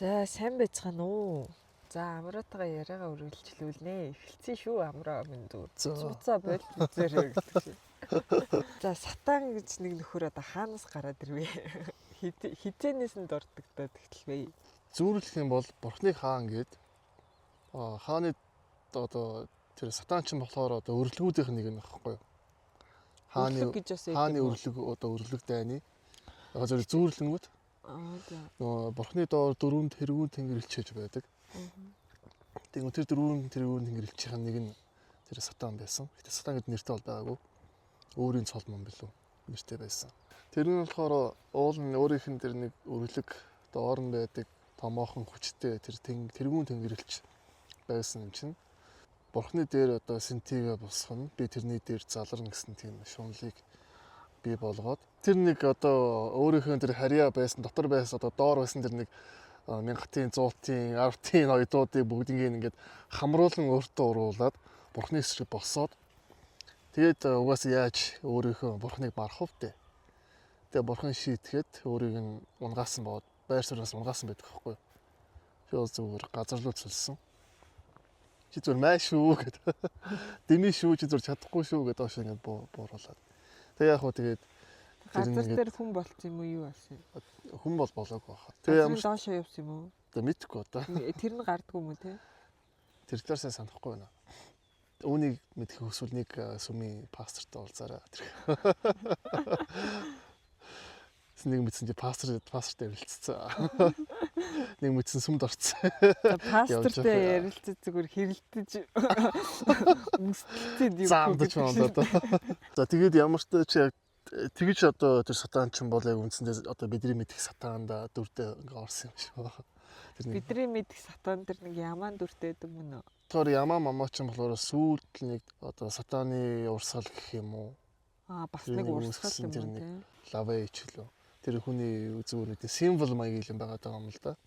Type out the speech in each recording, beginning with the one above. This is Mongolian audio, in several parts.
За сайн байцгаана уу. За Амраатайгаа яриагаа үргэлжлүүлнэ. Эхэлсэн шүү Амраа минь дүү. Цуцаа боль үзээрэй гэдэг шиг. За сатан гэж нэг нөхөр одоо хаанаас гараад ирвэ? Хизээнээс нь дурддагдаад тэгтлвэ. Зүүрлэх юм бол Бурхны хаан гээд хааны одоо тэр сатанчин болохоор одоо өрлөгүүдийнх нэг нь аахгүй юу? Хааны өрлөг одоо өрлөг дайны яг зөв зүүрлэнгүүд нөгөө Бурхны доор дөрвөн тэргүүн тэнгэр илчээж байдаг. Тэгээд тэр дөрвөн тэргүүн тэнгэр илчийн нэг нь тэр сатан байсан. Гэтэ сатан гэдэг нэртэй бол байгаагүй. Өөрийн цол мөн билүү нэртэй байсан. Тэр нь болохоор уул нь өөрийнх нь тэр нэг өрлөг доор нь байдаг томоохон хүчтэй тэр тэргүүн тэнгэрэлч байсан юм чинь Бурхны дээр одоо синтигээ босгоно. Би тэрний дээр заларна гэсэн тийм шунлыг бий болгоод тэр нэг одоо өөрийнхөө тэр харьяа байсан дотор байсан одоо доор байсан тэр нэг мянгатын зуултын 10-ын оюутуудыг бүгднийг ингээд хамруулан өөртөө уруулад Бурхны эсрэг босоод тэгээд угаасаа яаж өөрийнхөө Бурхныг барах вэ? Тэгээ Бурхан шийтгээд өөрийг нь унгаасан бод байр суурьнаас унгаасан байдаг байхгүй юу? Тэр зүгээр газарлуу цэлсэн. Чи зүгээр маа шүү гэдэг. Дэмий шүү чи зүгээр чадахгүй шүү гэдэг ошоо ингээд бууруулаад. Тэгээ яг хөө тэгээд газар дээр хүн болчих юм уу юу болсон? Хүн бол болоогүй баха. Тэгээ ямар доошоо явсан юм уу? Тэгээ мэдхгүй одоо. Тэр нь гардггүй юм уу те? Тэр талаар сайн санахгүй байна. Үүнийг мэдэх хүсвэл нэг сүмийн пастортай уулзаарай. Нэг мэдсэн чи пастортай ярилцсан. Нэг мэдсэн сүмд орцсон. Пастортай ярилцаж зүгээр хэрэлдэж өмсөлтөд юм. Заамдаж байна одоо. За тэгээд ямар ч чи яг тэгж одоо тэр сатанчин бол яг үндсэндээ одоо бидний мэдих сатаанда дүрдээ ингээ орсон юм шиг байна. Бидний мэдих сатан тэр нэг ямаан дүртэй гэдэг юм уу? Тэр ямаа мамаачин болохоор сүүлд нэг одоо сатаны урсгал гэх юм уу? Бас нэг урсгал юм тийм. Лавэч лөө. Тэр хүний зүгээр нэг символ маяг юм байгаа юм л да.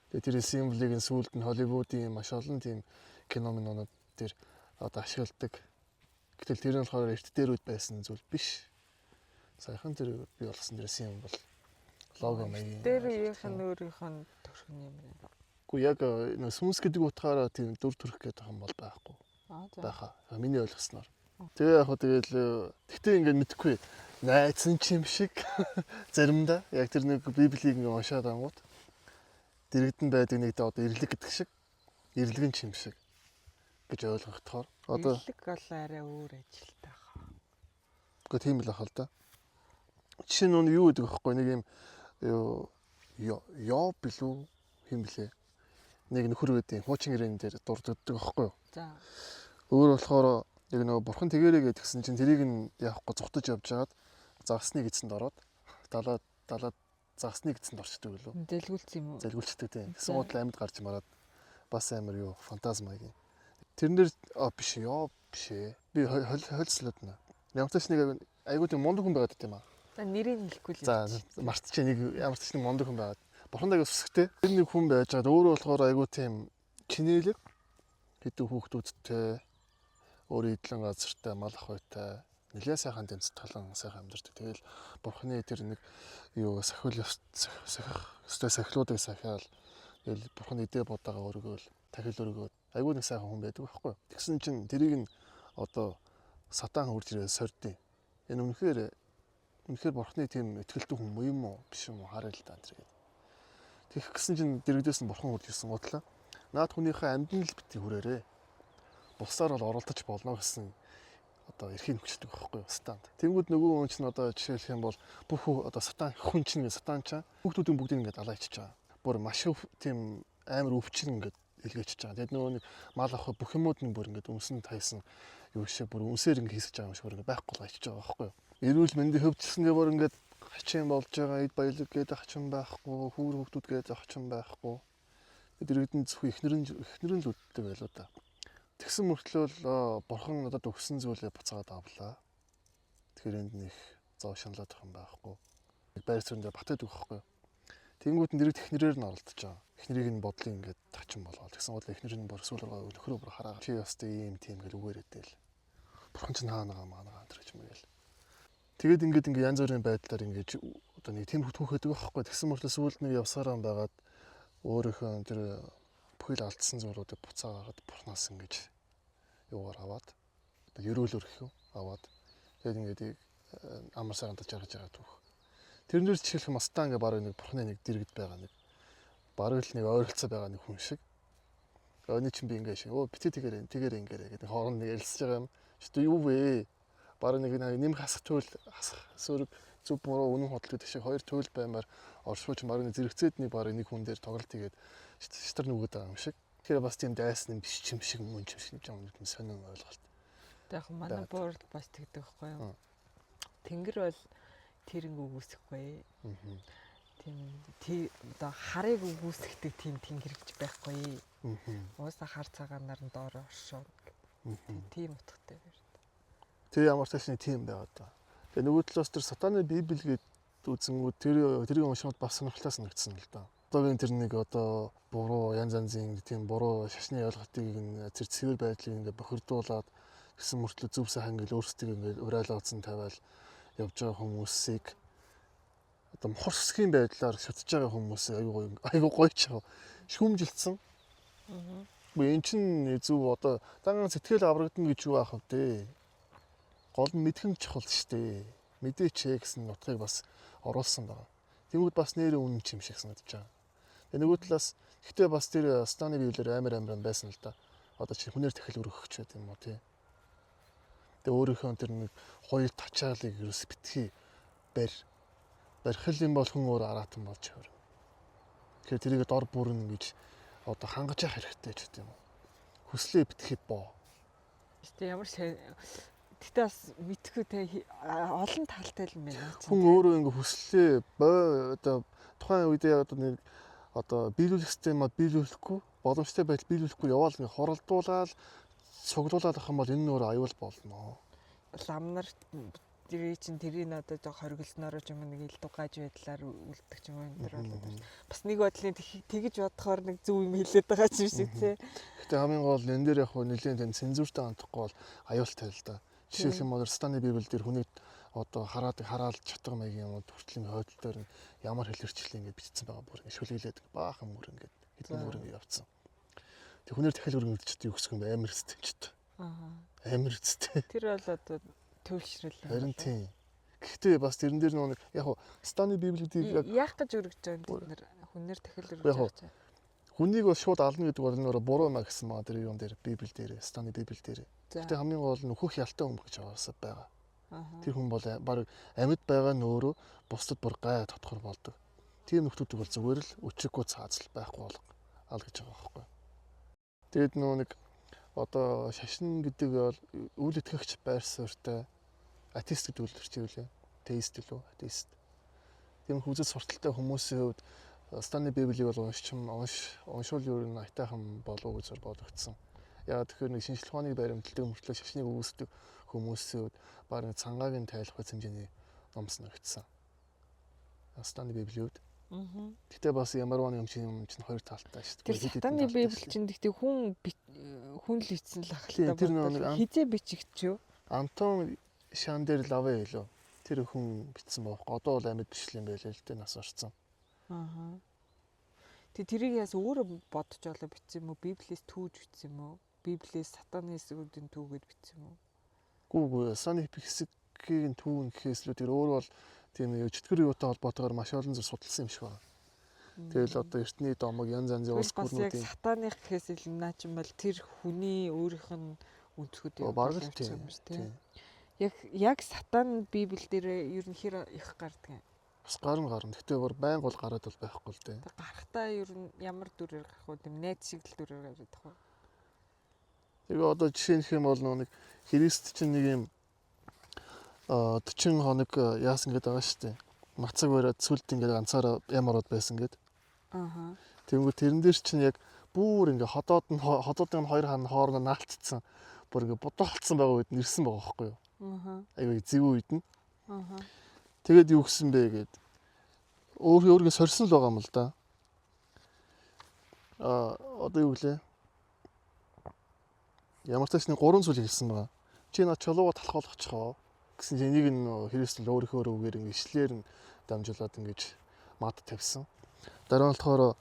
Тэгээ тэр символыг нь сүүлд нь Холливуудын маш олон тийм кино минонууд тэр одоо ашигладаг. Гэтэл тэр нь болохоор эрт дээрүүд байсан зүйл биш. Саяхан тэр би болсон тэр символ лого маяг. Тэр үеийнх нь өөрийнх нь төрхөн юм байна. Гэхдээ яг сүнс гэдэг утгаараа тийм дүр төрх гэдэг юм бол байхгүй. Баха. Миний ойлгосноор. Тэгээ яг хөө тэгэл тэгтээ ингээд мэдхгүй найцсан ч юм шиг заримдаа яг тэр нэг библийг ингээд уншаад ангууд дэрэгдэн байдаг нэг одоо ирлэг гэдэг шиг ирлэгэн ч юм шиг гэж ойлгохдохоор одоо ирлэг бол арай өөр ажилтай хаа. Гэхдээ тийм л ахал да. Жишээ нь юу гэдэг вэ хэвгүй нэг юм ёо билүү хэм блэ нэг нөхөр гэдэг хуучин гэрэн дээр дурддаг байхгүй юу. За. Өөр болохоор яг нөгөө Бурхан тэгэрэй гэдгсэн чинь тэрийг нь явахгүй зүхтаж явж хагаад загсны эзэнд ороод далаад загсны эзэнд орчдөг лөө. Зэлгүүлсэн юм уу? Зэлгүүлчдэг тийм. Тэгсэн гол амьд гарч мараад бас амар юу фантазмагийн. Тэрнэр биш ёо биш ээ. Би хольслоод нэ. Ямар ч нэг айгуу тийм мундаг хүн байгаад тийм аа. За нэрийг хэлэхгүй л. За мартчих нэг ямар ч нэг мундаг хүн байгаад. Бурханд агай сүсгтэй. Тэр нэг хүн байж байгаа өөрөө болохоор айгуу тийм чинээлэг хэдэн хүүхдүүдтэй өөр идэлэн газартай мал ахуйтай нэлээд сайхан тэмцэд толон сайхан амьдардаг. Тэгэл Бурханы тэр нэг юу сахилуудыг сахиал тэгэл Бурханы идэ бодаага өргөөл тахил өргөөл айгүй нэг сайхан хүн байдаг байхгүй. Тэгсэн чинь тэрийг нь одоо сатан хурж ирээ сордیں۔ Энэ үнэхээр Бурханы тийм итгэлтэй хүн юм уу биш юм уу харъя л да энэ. Тэгэх гэсэн чинь дэрэгдээс нь Бурхан хурж ирсэн бодлоо. Наад хүнийхээ амьдны л бити хүрээрээ. Бусаар бол оролдож болно гэсэн одоо эрхийг хүчдэг байхгүй юу сатанд. Тэнгүүд нөгөө хүн чинь одоо жишээлх юм бол бүх одоо сатан хүн чинь сатан чаа хүүхдүүдийн бүгдийг ингээд алаачиж байгаа. Бүр маш тийм амар өвчин ингээд илгээчихэж байгаа. Тэгээд нөгөө нэг мал авах бүх юмуд нь бүр ингээд өмсөн тайсан юу шиг бүр үнсээр ингээд хийсэж байгаа юм шиг бүр ингээд байхгүй болчихж байгаа байхгүй юу. Эрүүл мэндийн хөвчлөсөндөө бүр ингээд хачин болж байгаа эд баялаг гэдэг хачин байхгүй, хүүхдүүд гэдэг хачин байхгүй. Дэрэгдэн зөвхөн эхнэр нь л үүддэг байлоо да. Тэгсэн мөртлөө Бурхан надад өгсөн зүйлээ буцаагаад авлаа. Тэгэхээр энд нэг зоо шаналаад байгаа юм байхгүй. Байр суурьндээ батад өгөхгүй. Тэнгүүд нь дэрэг технэрээр нь оролдож байгаа. Эхнэрийг нь бодлын ингээд тачин болоод тэгсэн бол эхнэр нь бүр сүүл рүү нөхрөө бүр хараа. Чи ястай ийм тийм гэл үгээрээдэл. Бурхан ч хаанаа маанаа гэж мэгэл. Тэгээд ингээд янз бүрийн байдлаар ингээд одоо нэг тийм хөтгөх гэдэг байхгүй. Тэгсэн мөртлөө сүүлд нэг явсараа байгаад өөрийнхөө тэр бүхэл алдсан зүйлүүдийг буцаагаад бурхнаас ингэж юугаар аваад ерөөлөөр гэх юм аваад тэгээд ингээд амар сарантаж жаргаж байгаа түүх. Тэрнээр жишээлх юм астаа ингээ барыг нэг бурхны нэг дэргэд байгаа нэг барыг л нэг ойролцоо байгаа нэг хүн шиг. Өөний чинь би ингээ шиг битээ тэгэр ингээрэй гэдэг хооронд нэг ярилцж байгаа юм. Чи юу вэ? Барыг нэг нэмэх хасах туйл сөрөг зүг буруу үнэн хотлог гэдэг шиг хоёр туйл баймаар оршууч барыг зэрэгцээд нэг барыг нэг хүн дээр тоглолт хийгээд шитар нүгэд байгаа юм шиг. Тэгэхээр бас тийм дайсан юм биш юм шиг мөн юм шиг юм сонин ойлголт. Яг манай буурд бас тэгдэг байхгүй юу? Тэнгэр бол тэрнг үгүйсэхгүй. Тийм одоо харыг үгүйсгдэг тийм тэнгэр гэж байхгүй. Уусаа хар цагаанаар нь доор оршоо. Тийм утгатай байна. Тэр ямар ташны тийм байгаа даа. Тэгээ нөгөө талаас тэр сатаны библ гээд үзэнгүүд тэрийг уншихад бас сонирхолтой санагдсан л да. Одоогийн тэр нэг одоо буруу янз янзын тийм буруу шашны ойлголтыг тэр цэвэр байдлыг ингээ бохирдуулаад гэсэн мөртлөө зөв сайхан ингээл өөрсдөө ингээл урайлгацсан тавиал явж байгаа хүмүүсийг одоо мохорсгийн байдлаар шатж байгаа хүмүүсээ айгуу гоё ч шүүмжилсэн. Эн чинь зөв одоо дан сэтгэл аврагдана гэж юу аах вэ? Гол нь мэдхэн чухал шүү дээ. Мэдээч гэсэн нутгийг бас оруулсан байна. Тэнгүүд бас нэрээ үнэн ч юм шиг санагдаж байгаа. Тэгээ нөгөө талаас гэхдээ бас тэр станы биелэр амар байсан л да. Одоо чи хүнээр дахил өргөх ч гэдэг юм уу тий. Тэгээ өөрийнхөө тэр нэг хоёр тачаалыг ерөөс битгий барих юм бол хүн өөр аратан болж явна. Тэгэхээр тэрийг дор бүрэн гэж одоо хангаж явах хэрэгтэй ч гэдэг юм уу. Хүслээ битгий боо. Гэтэ ямар гэтээ бас мэдхгүй те олон талтай юм байна. Хүн өөрөө ингээ хүслээ одоо тухайн үедээ одоо биелүүлэх системаа биелүүлэхгүй боломжтой байдал биелүүлэхгүй яваал ингээ хоролдуулаад цуглуулаад авах юм бол энэ нөр аюул болно. Ламнар тэрийг одоо жоо хоригдсноор ч юм нэг ил дугааж байдлаар үлддэг ч юм энэ бол бас нэг бодлын тэгж бодохоор нэг зөв юм хэлээд байгаа ч юм шиг тий. Гэтэ хамгийн гол энэ дээр яг нэлийн тань цензуртай хандахгүй бол аюултай л да. Жишээлх юм бол станы библ дээр хүнийг одоо хараал чатга маягийн юмуд хүртлийн хойдол дээр нь ямар хэлэрчлээ ингэж бичсэн байгаа бүр шүлгэлээд баахан мөр ингэж хэдэн мөр явцсан. Тэг хүнээр дахил өргөмөлдөж юу гэсэн юм амар эцтэй. Амар эцтэй. Тэр бол одоо төвлөрөл юм. Харин тийм. Гэхдээ бас тэрэн дээр нэг яг станы библийг яах гэж өргөж байгаа юм бид хүнээр дахил өргөж байгаа. Хүнийг бас шууд ална гэдэг бол нөр буруу маа гэсэн маа тэр юм дээр библ дээр станы библ дээр. Гэхдээ хамгийн гол нь хөх ялтай хүн гэж аваасаа байгаа. Тэр хүн бол баг амьд байгаа нь өөрөө бусдад бүр гай тодхор болдог. Тийм нөхдүүдийг бол зүгээр л өчиггүй цаазал байхгүй болго ал гэж байгаа байхгүй. Тэгэд нэг одоо шашин гэдэг бол үйл итгэгч байр суурьтай атеист гэдэг үлдэрч ивэл теист илүү атеист. Тийм хүзэл сурталтай хүмүүсийн хувьд станы библийг бол уншвал юу н айтайхан болов уу гэж бодогдсон. Яагаад тэгэхээр нэг шинжлэх ухааны баримтлагын мөртлөө шашныг үүсдэг хүмүүсийн хувьд баг цангааг нь тайлах хэмжээний ном санагдсан. Станы библийн хувьд. Гэтэ бас ямар нэг юм чинь хоёр талтай шүү дээ. Станы библ чинь гэхдээ хүн л бичсэн л ахaltaа. Тэр хизээ бичигч юу? Антон Шандер Лавэ илүү. Тэр хүн бичсэн баахгүй. Одоо бол амьд бичлэг юм байлээ л дээ нас орсон. Тэг тэрийг яас өөрөө бодож олоо бичсэн юм уу? Библиэс түүж бичсэн юм уу? Библиэс сатаны эсрүүдийн түүгээд бичсэн юм уу? Гүүгүй саны хэсгийн түүн гэхээс л тэр өөр бол тийм чөтгөр юутай холбоотойгоор маш олон зүйл судалсан юм шиг байна. Тэгэл одоо эртний домог янз янзын улс гүрнүүдийн сатаных гэхээс илүү наа ч юм бол тэр хүний өөрийнх нь үнцгүүд юм тийм. Яг сатан библ дээр ерөнхийдөө их гардаг юм. Бас гарна. Гэхдээ бүр байнга бол гараад бол байхгүй л дээ. Гарахтаа ер нь ямар дүрээр гарах вэ? Тийм найз шиг л дүрээр гараад байх уу? Тэгээ одоо жишээ нөх юм бол нэг Христ чинь нэг юм 40 хоног яасан гэдэг байгаа шүү дээ. Мацаг бариад сүлд ингээд ганцаараа ямарууд байсан гэд. Тэнгүү тэрэн дээр чинь яг бүр ингээд ходоодын хоёр хаан хоорондоо наалтцсан. Бүр ингээд бодоолцсон байгаа үед нэрсэн байгаа байхгүй юу? Аюу зэв үед нь. Тэгээд юу гисэн бэ гэд өөргөө сорьсон л байгаа юм л да. Одоо юу гэлээ? Ямар ч нэг 3 зүйл хэлсэн байгаа. Чи наа чулууга талах болгочихоо гэсэн чинь энийг нь Христ л өөрийнхөө үгээр ишлэлээр нь дамжуулаад ингэж мад тавьсан. Дараа нь болохоор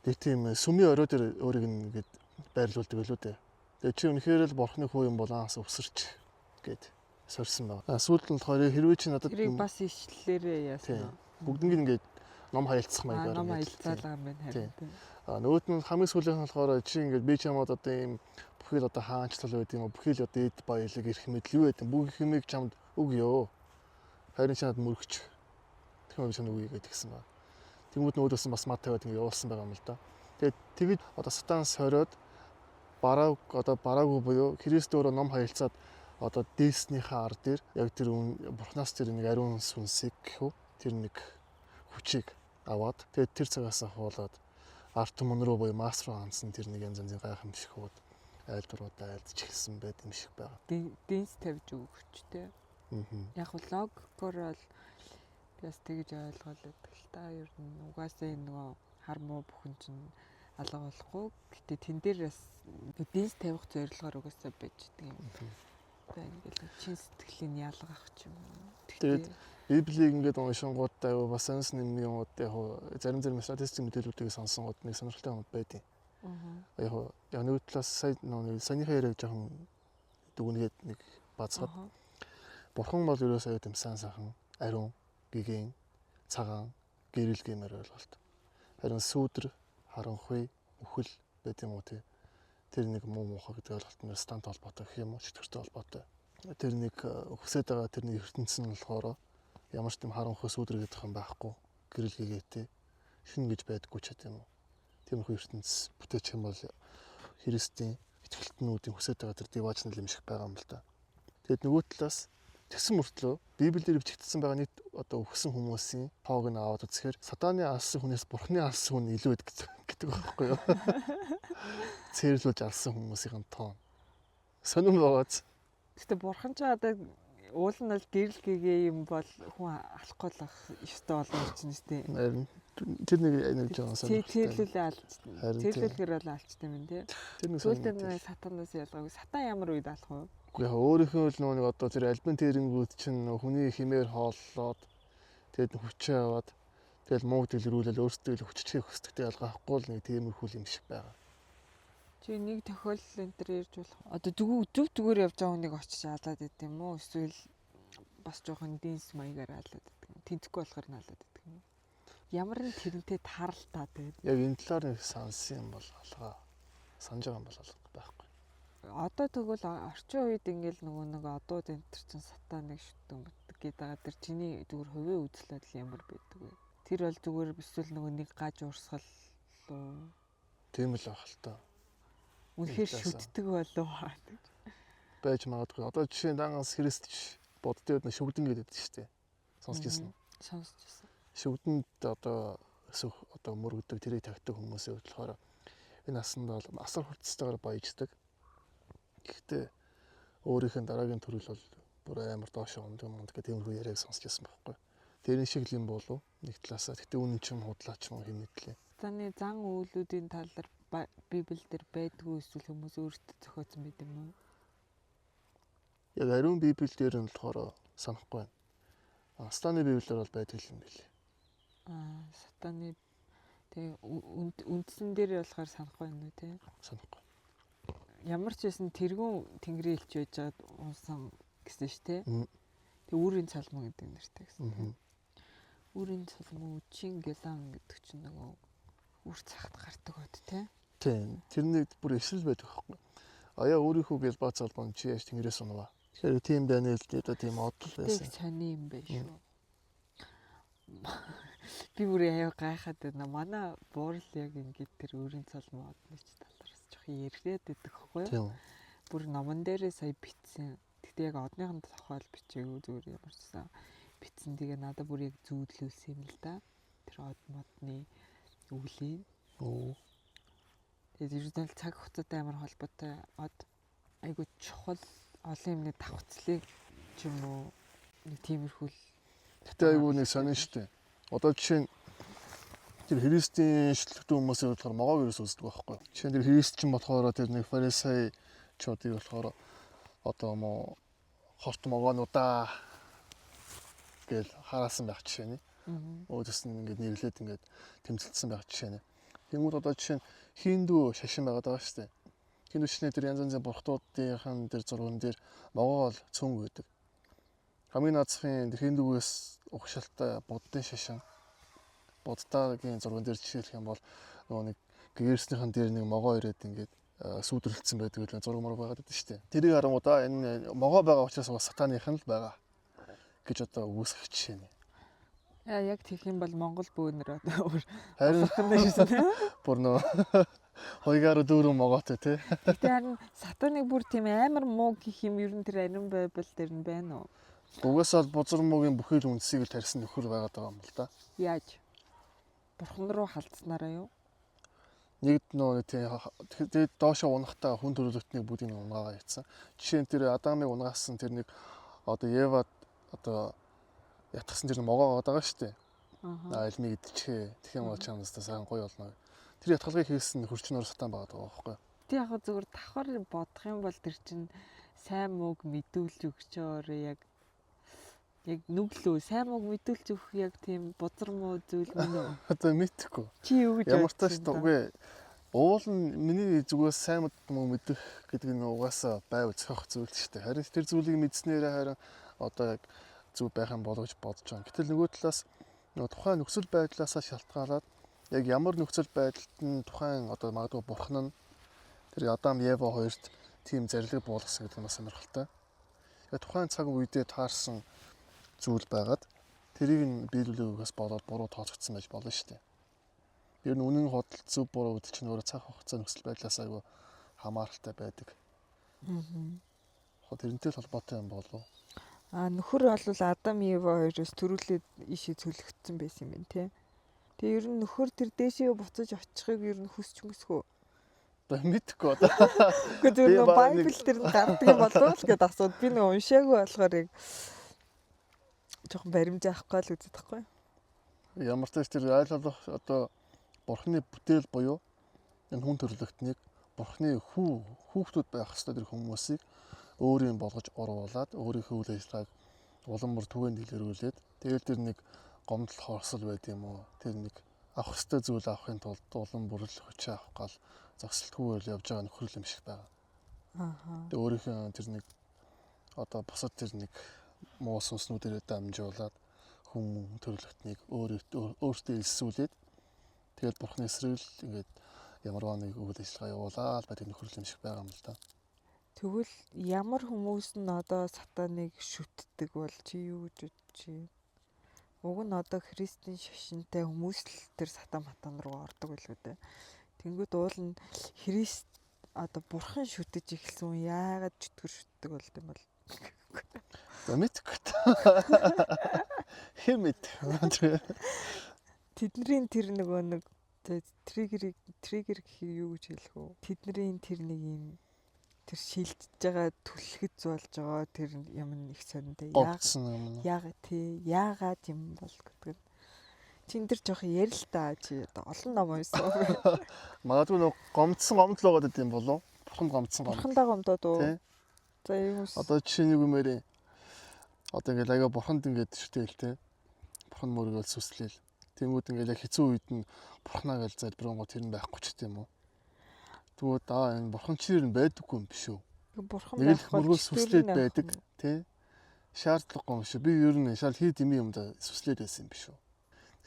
нэг тийм сүмийн орой дээр өөрийг ингээд байрлуулдаг байлгүй дээ. Тэгээ чи үнэхээр л бурхны хүү юм бол анхаас өсөрч гэд сорьсон байна. Сүүлд нь болохоор хэрвээ чи надад тэрийг бас ишлэлээрээ яасан. бүгднийг ингээд ном хаялцах маягаар ном хаялцаалаа юм байна харин. Нөгөөт нь хамгийн сүүлийнх нь болохоор чи ингээд би чамд одоо ийм бүхэл одоо хаанчлал байд юм уу? Бүхэл одоо эд баялаг ирэх мэдл юу байд юм? Бүх юмыг чамд өгөө. Харин чи надад мөрөгч. Тэгмээ би чамд өгье гэдэг гисэн байна. Тэнгүүд нөөдөөс нь бас мат тавиад ингээд явуулсан байгаа юм л да. Тэгээд тэгэж одоо сатан сориод бараагүй буюу Христ өөрөө ном хаялцаад одоо дээснийхээ ар дээр яг тэр бурхнаас тэр нэг ариун сүнсийг гэхүү тэр нэг хүчийг аваад тэгээд тэр цагаас хуулаад арт түмэн рүү буюу мас руу хандсан тэр нэг янз янзын гайхамшигуд айлдваруудаа айлдж эхэлсэн байт юм шиг байна. Дэнс тавьж өгөхчтэй. Яг логикоор бол бас тэгж ойлгоод байдаг л та. Ер нь угаасаа энэ нөгөө хар муу бүхэн чинь алга болохгүй. Гэтэ тэн дээр бас дэнс тавих зорилгоор угаасаа байж байгаа юм байна гэл чин сэтгэлийн ялгах ч юм уу. Тэгээд Библийг ингээд уншингуудтай бас сонс нэм юмуд яг зарим статистик мэдээллүүдийг сонсонгууд нэг сонирхолтой юм байдیں۔ Яг нэг талаас саяныхаа яриаг жоохон дүгнгээд нэг бацгаад бурхан бол ерөөсөө юм сайн ариун, гэгэн, цагаан, гэрэл гэмээр ойлголт. Харин сүүдэр, харанхуй, үхэл байт юм уу тий. Тэр нэг муу муухай гэдэг ойлголт нь стант холбоотой гэх юм уу, чөтгөртэй холбоотой. Тэр нэг өсөд байгаа тэр нэг ертөнцийн нь болохоор ямар ч юм харанхуй сүүдэр гэдэг юм байхгүй. Гэрэл гэгээтэй шин гэж байдаггүй ч гэдэм үү. Тиймэрхүү ертөнц бүтээчих юм бол Христийн итгэлтнүүдийн өсөд байгаа тэр диважнал юм шиг байгаа юм л да. Тэгэд нөгөө талаас тэгсэн мөртлөө Библиэр бичигдсэн байгаа нийт одоо өгсөн хүмүүсийн тоог нь аваад үзэхээр сатаны алсан хүнээс бурхны алсан хүн илүү гэдэг байхгүй юу? Цэрлүүлж алсан хүмүүсийн тоо. Сонирм байгааз. Гэтэ бурхан ч одоо уул нь л гэрэл гэгээ юм бол хүн алахгүй л ах ёстой болов ч нэстэй. Тэр нэг жоо сонирхолтой. Цэрлүүлээ алчтай. Цэрлүүлэхээр бол алчтай юм тий. Тэр нэг сонирхолтой. Сатанаас ялгаагүй. Сатан ямар үед алах вэ? Яг өөрийнхөө л нэг одоо тэр альбан тэрэнгүүд чинь хүний химээр хооллоод тэгээд хүчээ аваад тэгэл муу дэлгэрүүлэл өөртөө л хүчтэй хөсдөгтэй ялгаахгүй л нэг тиймэрхүү юм шиг байгаа. Чи нэг тохиолдол энэ төр ярьж болох. Одоо зүгээр явж байгаа хүнийг очиж алаад идэв юм уу? Эсвэл бас жоохон дэнс маягаар алаад идэв юм. Тэнцэхгүй болохоор нь алаад идэв юм. Ямар нэг тэрнтэй тааралтай тэгээд. Яг энэ талаар нэг сансан юм бол алгаа. Санаж байгаа юм бол алга байхгүй. Одоо тэгвэл орчин үед ингээл нэг одууд энэ төр чин сатаныг шүтэн бүтдэг гэдэг байгаа. Тэр чиний зүгээр хувийн үзэл бодол ямар байдаг вэ? Тэр бол зүгээр эсвэл нэг гаж урсгал лөө. Тийм л ах л та. Үнэхээр шүтдэг болов аа. Байж магадгүй. Одоо жишээ нь дангаас Христч боддод шүгдэн гэдэг шүү дээ. Сонсч ирсэн. Сонсч ирсэн. Шүгдэнд одоо өсөх одоо мөрөгдөг тэрийг тавьдаг хүмүүсийн хувьд болохоор энэ насанд бол асар хурцтайгаар баяждаг. Гэхдээ өөрийнх нь дараагийн төрөл бол бүр амар доош ундаг гэх тиймэрхүү яриаг сонсч байсан байхгүй. Тэрний шиг юм болов нэг талаасаа. Гэтэ үнэн ч юм худлаач юм хэм мэдлээ. Таны зан үйлүүдийн талаар Библиэлд байдгүй эсвэл хүмүүс өөрсдөө зохиосон байт юм уу? Яг ариун Библиэл дээр нь болохоор санахгүй байна. Сатаны Библиэлд бол байдаг юм билээ. Сатаны тэгээ үндсэн дээр болохоор санахгүй байна уу те? Санахгүй. Ямар ч байсан тэргүүн тэнгэрийн элч байж байгаад унсан гэсэн ш те. Тэгээ үүрийн цалмын гэдэг нэртэй гэсэн. Үүрийн цалмын үчин гэлан гэдэг чинь нөгөө үр цагт гардаг бод те. Тийм. Тэрний бүр эсрэл байдаг байхгүй. Аяа өөрийнхөө гэлбац албан чи яаж тэнгэрээс унаваа. Тэгэхээр тийм Даниэл дээр тийм одол байсан. Тэг сони юм байна шүү. Би бүр аяа гайхаад байна. Манай буурал яг ингээд тэр өөрийн цалмын одны ч талаас жоох ярьээд байдаг байхгүй юу? Бүр номон дээрээ сая битсэн. Тэгтээ яг одныхын тохиол бичээгүй зүгээр ямар ч сан битсэн. Тэгээ надад бүр яг зүүдлүүлсэн юм л да. Тэр од модны өвлийн. Тэгээд ерөнхийдөө цаг хугацаатай амар холбоотой од айгу чухал олон юмны давхцлыг ч юм уу нэг тиймэрхүү. Тэгтээ айгу нэг сонин штэ. Одоо жишээ нь тэр Христийн шүтлэгтэй хүмүүсийн болохоор могоог ерөөс үздэг байхгүй. Жишээ нь тэр Христчин болохоор тэр нэг фарисей чуудыг болохоор одоо мо хорт могоонуудаа гэж хараасан байх жишээ нь. Өөдөөс нь ингээд нэрлээд ингээд тэмцэлсэн байх жишээ нь. Тэнгүүд одоо жишээ нь хиндүү шашин байгаа шүү дээ. Хиндүү шашны тэр янз янзын бурхтуудын тэр зурган дээр могоо бол цөөнг байдаг. Хамгийн наацхан хиндүүгээс угшаалтай буддын шашин. Буддагийн зурган дээр жишээлх юм бол нөгөө нэг гэрснийхэн дээр нэг могоо ирээд ингээд сүйдрэлцсэн байдаг л зураг мөр байгаад байдаг шүү дээ. Тэрийг харангуудаа энэ могоо байгаа учраас бас сатаныхан л байгаа гэж одоо үүсгэх жишээ нь. Яг тэгэх юм бол Монгол бөөнөр одоо Харин бүр нөө хоёгаар дөрөв могоотой тий. Гэтэ харин сатаныг бүр тийм амар муу гэх юм ер нь тэр ариун байбал дээр нь байна уу? Угаасаа бузар муугийн бүхэл үндсийг л тарьсан нөхөр байгаад байгаа юм л да. Яаж? Бурхан руу халдснараа юу? Нэг нөө тэгээд доошоо унахтаа хүн төрөлхтнийг бүгдийг нь унгаагаа хийсэн. Жишээ нь тэр Адамыг унгаасан тэр нэг одоо Евад одоо ятгсан тэр могоо байгаа шүү дээ. Альмиг идчихээ. Тэгэх юм бол чамстаа сайн гоё болно. Тэр ятгалгыг хийсэн хөрчнөр сатан байгаа байхгүй юу? Тэг яг зөвхөн давхар бодох юм бол тэр чинь сайн мууг мэдүүлж өгчөөр яг нүглөө сайн мууг мэдүүлж өгөх яг тийм бузар муу зүйл мөн үү? Одоо мэдхгүй. Чи юу гэж ямар ч тааш үгүй. Уул нь миний зүгээс сайн муу мэдэх гэдэг нь угаасаа байв зохих зүйл шүү дээ. Харин тэр зүйлийг мэдснээрээ харин одоо яг зүв байх юм болов гэж бодож байна. Гэтэл нөгөө талаас нөгөө тухайн нөхцөл байдлаасаа шалтгаалаад яг ямар нөхцөл байдалд нь тухайн одоо магадгүй бурхан нь тэр Адам Ева хоёрт тийм зарлиг буулгасан гэдэг нь бас сонирхолтой. Яг тухайн цаг үедээ таарсан зүйл байгаад тэрийг нь биелүүлэхээс болоод буруу тооцогдсон байж болно шүү дээ. Ер нь үнэн худал зөв буруу гэдэг чинь өөрөө цаг хугацаа нөхцөл байдлаас айгүй хамааралтай байдаг. Тэрнтэй л холбоотой юм болов. Нөхөр бол Адам Ева хоёроос төрүүлээд ишээ цөлөгдсөн байсан юм байна тий. Тэгээ ер нь нөхөр тэр дээшээ буцаж очихыг ер нь хүсч мөсгөө. Одоо мэдхгүй одоо. Гэхдээ нөгөө Байбл дээр нь гардаг юм болов уу гэдээ асууд. Би нөгөө уншаагүй болохоор яг жоохон баримжаа авахгүй л үздэг байхгүй. Ямар ч тааш тэр айл болох одоо бурхны бүтээл буюу энэ хүн төрөлхтнийг бурхны хүүхдүүд байх ёстой тэр хүмүүсийг өөрийн болгож оруулаад өөрийнхөө үйл ажиллагааг улам бүр түгээн дэлгэрүүлээд тэгэл тэр нэг гомдол хорсол байд юм уу тэр нэг авах ёстой зүйл авахын тулд улам бүр л хүч авах гал зогсолтгүйгээр явж байгаа нөхрөл юм шиг байгаа. Тэгээ өөрийнхөө тэр нэг одоо босод тэр нэг муу сүнснүүдээр дамжуулаад хүн төрөлхтнийг өөртөө элсүүлээд тэгэл бурхны эсрэг л ингээд ямарваа нэг үйл ажиллагаа явуулаад байдаг нөхрөл юм шиг байгаа юм л да. Тэгвэл ямар хүмүүс нь одоо сатаныг шүтдэг бол чи юу гэж бодож байна? Уг нь одоо христийн шашинтай хүмүүс л тэр сатан руу ордог байлгүй дээ. Тэнгүүд уул нь Христ одоо бурхан шүтэж эхэлсэн яагаад чөтгөр шүтдэг болд юм бол? Мэдгүй. Хэмэд. Тэдний тэр нөгөө нэг триггер гэхийг юу гэж хэлэх вэ? Тэдний тэр нэг юм тэр шилжиж байгаа түлхэц болж байгаа тэр юм их сониндээ яагаад юм бол гэдэг нь чин тэр жоох ярил л та чи олон ном унсан. Магадгүй нэг гомдсон гомдол байгаа гэдэг юм болов? Бурхан гомдсон гомдол. Бурхандаа гомдоод уу? За юм уу? Одоо жишээ нэг юмэрээ одоо ингээд аяга бурханд ингээд шүтэл те. Бурхан мөргөл сүслээл. Тэнгүүд ингээд яг хэцүү үед нь бурхнаа гал залбирангуу тэр нь байхгүй ч гэдэм үү. Тэгвэл энэ бурхан чирээр нь байдаггүй юм биш үү? Бурхан байх мөргөл сүслээд байдаг тий. Шаардлагагүй юм шүү. Би ер нь шал хий дими юм да сүслээд байсан юм биш үү?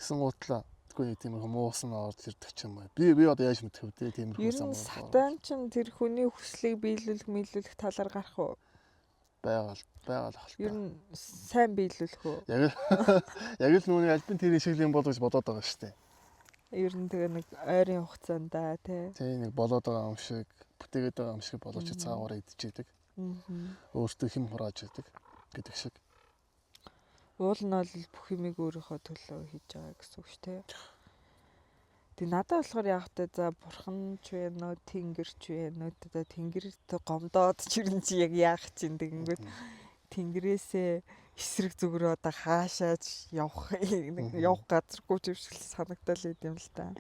Гэсэн гутлаа тэггүй тийм муусан орж ирдэг ч юм уу. Би одоо яаж мэдэх вэ те тиймэрхүү зам. Сатан ч тэр хүний хүслийг биелүүлэх талаар гарах уу? Байгаал ахалтай. Ер нь сайн биелүүлэх үү? Яг л нүуний альбин тэрийн шиг юм болов гэж бодоод байгаа шүү дээ. Ер нь тэгээ нэг ойрын хугацаанд тий. Нэг болоод байгаа юм шиг, бүтээгээд байгаа юм шиг боловч цаагаараа идчихэдэг. Өөртөө хэм хурааж идэг гэдэг шиг. Уул нь бол бүх юмыг өөрийнхөө төлөө хийж байгаа гэсэн үг шүү дээ. Тэг надад болохоор яг та за бурхан ч вэ нөө тэнгэр ч вэ нөө та тэнгэрт гомдоод чирэн чи яг яах чинь тэгэнгүүт тэнгэрээсээ эсрэг зүгрөө одоо хаашаач явах газаргүй ч юм шиг санагдал идэм л та.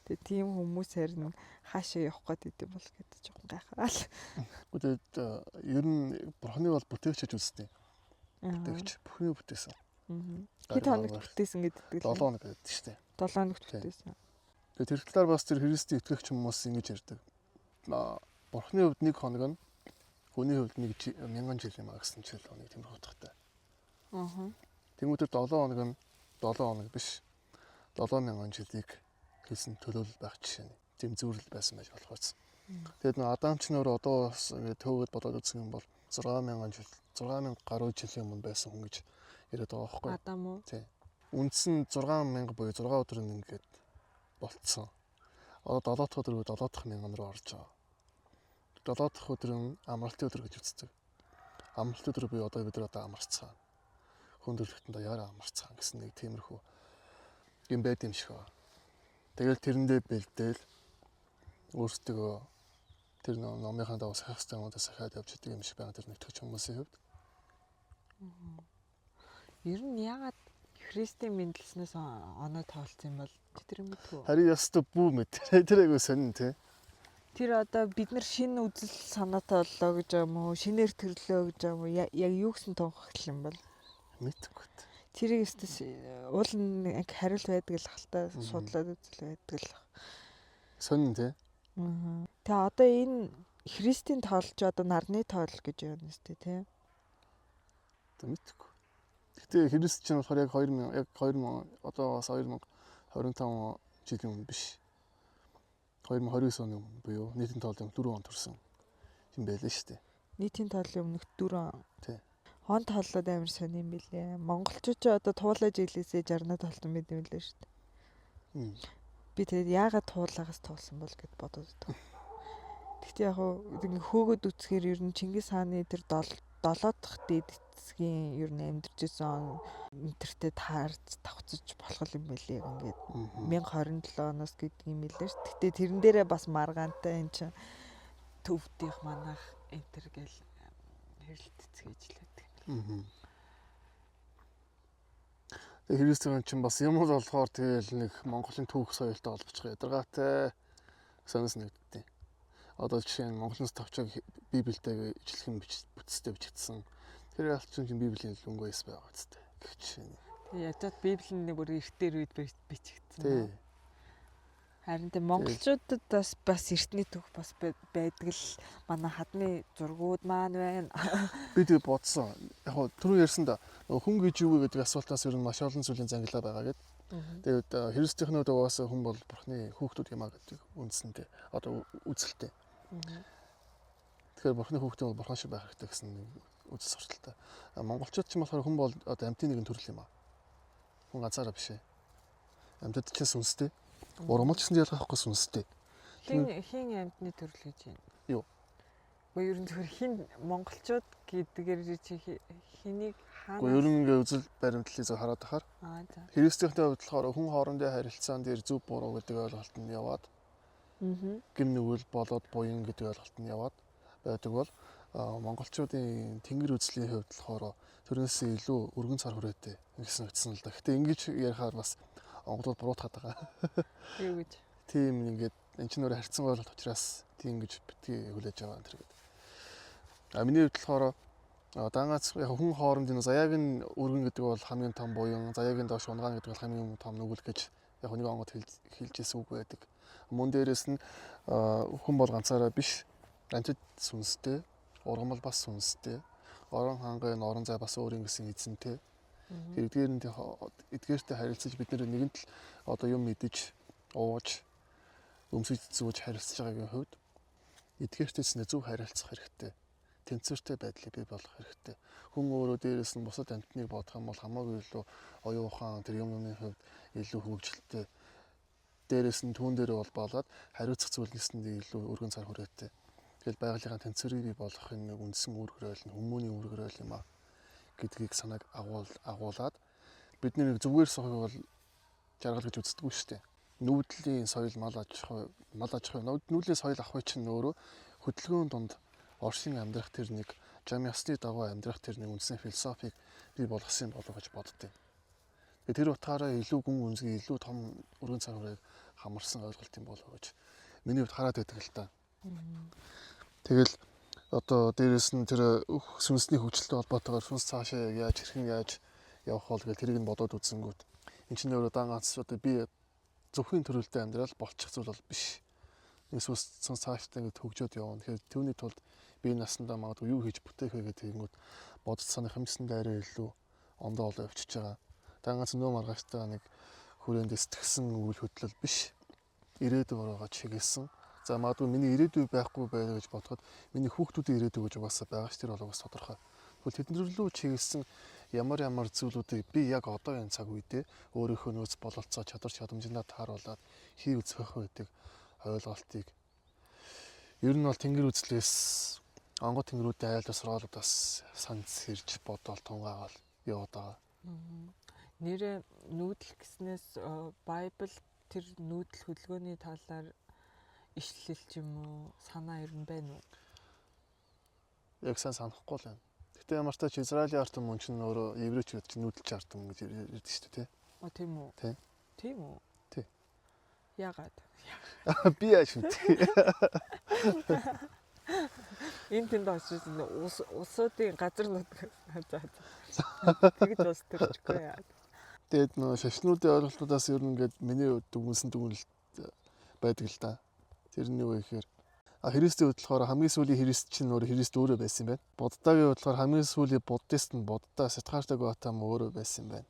Тэгээ тийм хүмүүс харин хаашаа явах гээд идэм бол гэдэг жоохон гайхаал. Тэгээд ер нь бурханы бол бүтээгч гэж үзтээ. Бүтээгч бүхний бүтээсэн. Хэд хоногт бүтээсэн гэдэг. 7 хоног гэдэг шүү дээ. 7 хоногт бүтээсэн. Тэр талаар бас тэр Христийн итгэгч хүмүүс ингэж ярьдаг. Бурхны хувьд 1 хоног нь хүний хувьд 1000 жил юм а гэсэн чил хоног тиймэрхүү утгатай. Тэнгүүтэр 7 хоног нь 7 хоног биш 7000 жилийг хэлсэн төлөөлөл байх жишээ нь зэмзүүрэл байсан байж болох байсан. Тэгэд нөө Адам ч нөр одоо бас ингэ төөгөд бодоод үзэх юм бол 6000 жил 6000 гаруй жилийн өмнө байсан хүн гэж яриад байгаа байхгүй. Адам уу? Тий. Үндсэн 6000 буюу 6 өдөр нь ингээд болцсон. Одоо 7 дахь өдөр 7 дахь мянган руу орж байгаа. 7 дахь өдөр нь амралтын өдөр гэж үздэг. Амралтын өдөр буюу одоо бид нар одоо амарцгаана. Хүндрэлтэнд даяараа амарцгаана гэсэн нэг тиймэрхүү юм байд юм шиг байна. Тэгэл тэрэндээ бэлдээл өөрсдөө тэр номынхаа дагуу сахих хэвээр юмудаа сахиад явж идэг юм шиг байна тэр нэгтгэж хүмүүсийн хувьд. Ер нь яагаад Христийн мэндэлснээс оноо тоолцсон юм бол тэр юм мэдгүй. Харин ястаа бүү мэд. Тэр айгуу сонин тий. Тэр одоо бид нар шинэ үзэл санаатай боллоо гэж юм уу? Шинээр төрлөө гэж юм уу? Яг юу гэсэн тунхаглал юм бол? Мэдгүй. Тэрийг уул нэг хариулт байдаг л хальтаа судлаад үзэл байдаг л. Сонин тий. Тэгээ одоо энэ Христийн тоолж одоо нарны тоол гэж байна үстэй тий. Мэдгүй. Гэтэ Христ чинь болохоор яг 2000 одоо бас 2025 жилийн өмнө биш. 2029 оны өмнө буюу нийтийн тоолын 4 он төрсэн юм байлээ шүү дээ. Нийтийн тоолын өмнөх 4 он. Тий. Хон тооллоод амар сонирм билээ. Монголчууд ч одоо туулаж жилээсээ 60-наа тоолсон байт юм лээ шүү дээ. Би тэгээд яагаад туулаагаас туулсан бол гэд бодоод байгаа. Гэхдээ яг ингээ хөөгд үцхээр ер нь Чингис хааны тэр 7 дахь дээд эцгийн ер нь амьдарч исэн интертэй таарч тавцаж болох юм байлээ ингээд 1027 оноос гэдэг юм билээ ш. Гэхдээ тэрэн дээрээ бас маргаантай эн чин төвдийнх манах интер гэл хэрэлтцгээж л байдаг. Тэгээ Христийн чинь бас юм бол болохоор тэгэл нэг Монголын түүх соёлтой холбоцох ядаргаатай санаас нэгддэг. Одоо жишээ нь Монголын тавчаг Библиэтэйг ижилхэн бүтцтэй бичигдсэн. Тэр алчин чинь Библийн өнгөө эс байгаа зү. Гэх жишээ нь. Тэгээ ядаад Библийн нэг бүр эртээр үед бичигдсэн. Тий. Харин тэ монголчуудад бас эртний түүх бас байдаг л манай хадны зургууд маань байна. Би тэг бодсон. Яг түрүү ярьсан да хүн гэж юу вэ гэдэг асуултаас ер нь маш олон зүйлийн зангилаа байгаа гэдэг. Тэгээд Христийнхнүүд угаасаа хүн бол Бурхны хүүхдүүд юм а гэдэг үндсэндээ одоо үзэлтэй. Тэгэхээр Бурхны хүүхдүүд бол Бурхан шиг байх хэрэгтэй гэсэн үзэл сурталтай. Монголчууд ч юм болохоор хүн бол одоо амьтын нэгэн төрөл юм а. Хүн ганцаараа биш ээ. Амьтад чинь сүнстэй. Ургамалч гэсэн ялгаахгүй сүнстэй. Хин амьтны төрөл гэж юм. Юу? Гэхдээ ер нь зөвхөн хин монголчууд гэдгээр чи хэнийг хаана. Гэхдээ ер нь ингээ үзэл баримтлалыг зөв хараад ахаар. За. Христийнхтэй хувьд болохоор хүн хоорондын харилцаан дээр зөв буруу гэдэг ойлголт нь яваад. Гим нүгэл болоод буян гэдэг ойлголт нь яваад байдаг бол монголчуудын тэнгэр үзлийн хувьд болохоор тэрнээс илүү өргөн цар хүрээтэй гэсэн утсан л да. Гэтэ ингэж ярихаар бас Монголд буруутгаад байгаа. Юу гэж? Тийм ингээд эн чинь өөрөө харьцан ойлголт учраас тийм гэж битгий хүлээж байгаа энэ гэдэг. Миний хувьд болохоор дангаац яг хүн хоорондын заяаг нь өргөн гэдэг бол хамгийн том буян, заяагийн доош унгаан гэдэг бол хамгийн том нүгэл гэж яг нэг онгод хэлжсэн үг байдаг. Мөн дээрээс нь хүн бол ганцаараа биш, амьтад сүнстэй, ургамал бас сүнстэй, орон хангай орон зай бас өөрийн гэсэн эзэнтэй. Эдгээртэй харилцаж бид нэгэнт л одоо юм мэдэж, ууж, өмсөж зүүж харилцаж байгаагийн хувьд эдгээртэйс нь зөв харилцах хэрэгтэй. Тэнцвэртэй байдлыг бий болгох хэрэгтэй. Хүн өөрөө дээрээс нь бусад амьтныг бодох юм бол хамаагүй илүү оюун ухаан тэр юмны хувьд илүү хөгжилтэй. Дээрээс нь түүн дээр бол болоод хариуцах зүйлнээсээ илүү өргөн цар хүрээтэй. Тэгэл байгалийнхаа тэнцвэрийг бий болгохын нэг үндсэн үр хөрөөл нь хүмүүний үр хөрөөл юм а гэдгийг санааг агуулад бидний нэг зүгээр сохыг бол жаргал гэж үздэггүй шүү дээ. Нүүдлийн соёл мал аж ахуй нүүдлийн соёл ахуй чинь өөрөө хөдөлгөөний дунд оршин амьдрах тэр нэг жам ясны дагуу амьдрах тэр нэг үндсэн философийг бий болгосон болов гэж боддیں۔ Тэр утгаараа илүү гүн үнсгий илүү том өргөн цар хүрээг хамарсан ойлголт юм болов гэж миний хувьд хараад байдаг л та. Тэгэл одоо дээрэс нь тэр сүнсний хөгжилтэй холбоотойгоор сүнс цаашаа яаж хэрхэн яаж явах бол гэл тэрийг нь бодоод үзсэнгүүт. Энд чинь өөрөө дан ганц одоо би зөвхөн төрөлтэй амьдрал болчих зүйл бол биш. Иесус цаашдаа ингэж хөгжөөд явна. Тэгэхээр түүний тулд би насандаа магадгүй юу хийж бүтээх вэ гэдэг нь бодож санах юмсандаа арай илүү ондоо олоо явчихж байгаа. Ганц нөө маргааштай нэг хүрээнд сэтгсэн үйл хөдлөл биш. Ирээдүйг ороо чиглэсэн. За магадгүй миний ирээдүй байхгүй байлаа гэж бодоход миний хүүхдүүдийн ирээдүй гэж угаасаа байгаа ш тэр бол угаас тодорхой. Тэгвэл тэднэрлүү чиглэсэн ямар зүйлүүдийг би яг одоо энэ цаг үедээ өөрийнхөө нөөц бололцоо чадвар чадамжиндаа тааруулаад хийв зохих байдаг ойлголтыг ер нь бол тэнгэр үзлээс онгод тэнгэрүүдийн айлтар сургаалуудаас санц хэрж бодоол тунгаагаал яваад байгаа. Нэрэ нүүдэл гэснээс Байбл тэр нүүдэл хөдөлгөөний талаар ишлэл ч юм уу санаа ер нь байна уу? Яг санахгүй л байна. Гэтэ ямар ч тач Израилийн ард түмэн чинь өөрөө еврейч гэдэг чинь нүүдэлч ард түмэн гэж ярьдаг шүү дээ, тий? Тийм үү? Тийм үү? Тий. Яагаад? Би яаж мэдээ. Энэ тэнд очиж улсуудын газар нутаг тэгж бас төрчихгүй яа. Тэгээд нөө шашнуудын ойлголтуудаас ер нь ингээд миний дүгнсэн дүгнэлт байдаг л да. Тэрний юу гэхээр Христийн хувьд болохоор хамгийн сүүлийн Христ чинь өөр Христ өөрөө байсан юм байна. Буддагийн хувьд болохоор хамгийн сүүлийн буддист нь Будда Сиддхартха Гаутама өөрөө байсан юм байна.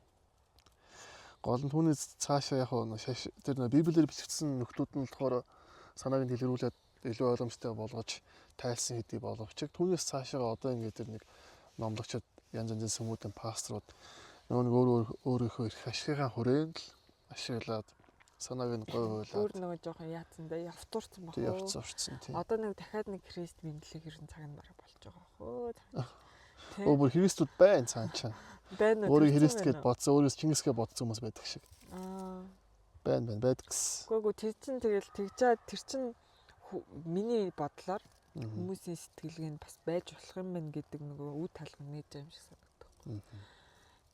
Гол нь түүний цаашаа яг тэр Библиэр бичигдсэн нөхдүүд нь болохоор санааг нь дэлгэрүүлээд илүү ойлгомжтой болгож тайлсан хэдий боловч түүнээс цаашаа одоо ингээд тэр нэг номлогчид янз янзын сүмүүдийн пасторууд нөгөө өөрийнхөө их ашигын хүрээнд л ашиглаад санааг нь гой хуйлаад өөр нөгөө жоохон яатсан да явтуурсан баг. Явцсан тийм. Одоо нэг дахиад нэг Христ бинтлэг ерэн цаг нь бараг болж байгаа хөө. Өөр Христүүд байна цаанчаа. Байна уу? Өөрийг Христ гэж бодсон, өөрөөс Чингисгээ бодсон хүмүүс байдаг шиг. Байна байдаг гэсэн. Үгүй тэр чин тэгэл тэгжээд тэр чин миний бодлоор хүмүүсийн сэтгэлгээнд бас байж болох юм байна гэдэг нөгөө үе талгын нээж байгаа юм шиг санагдав.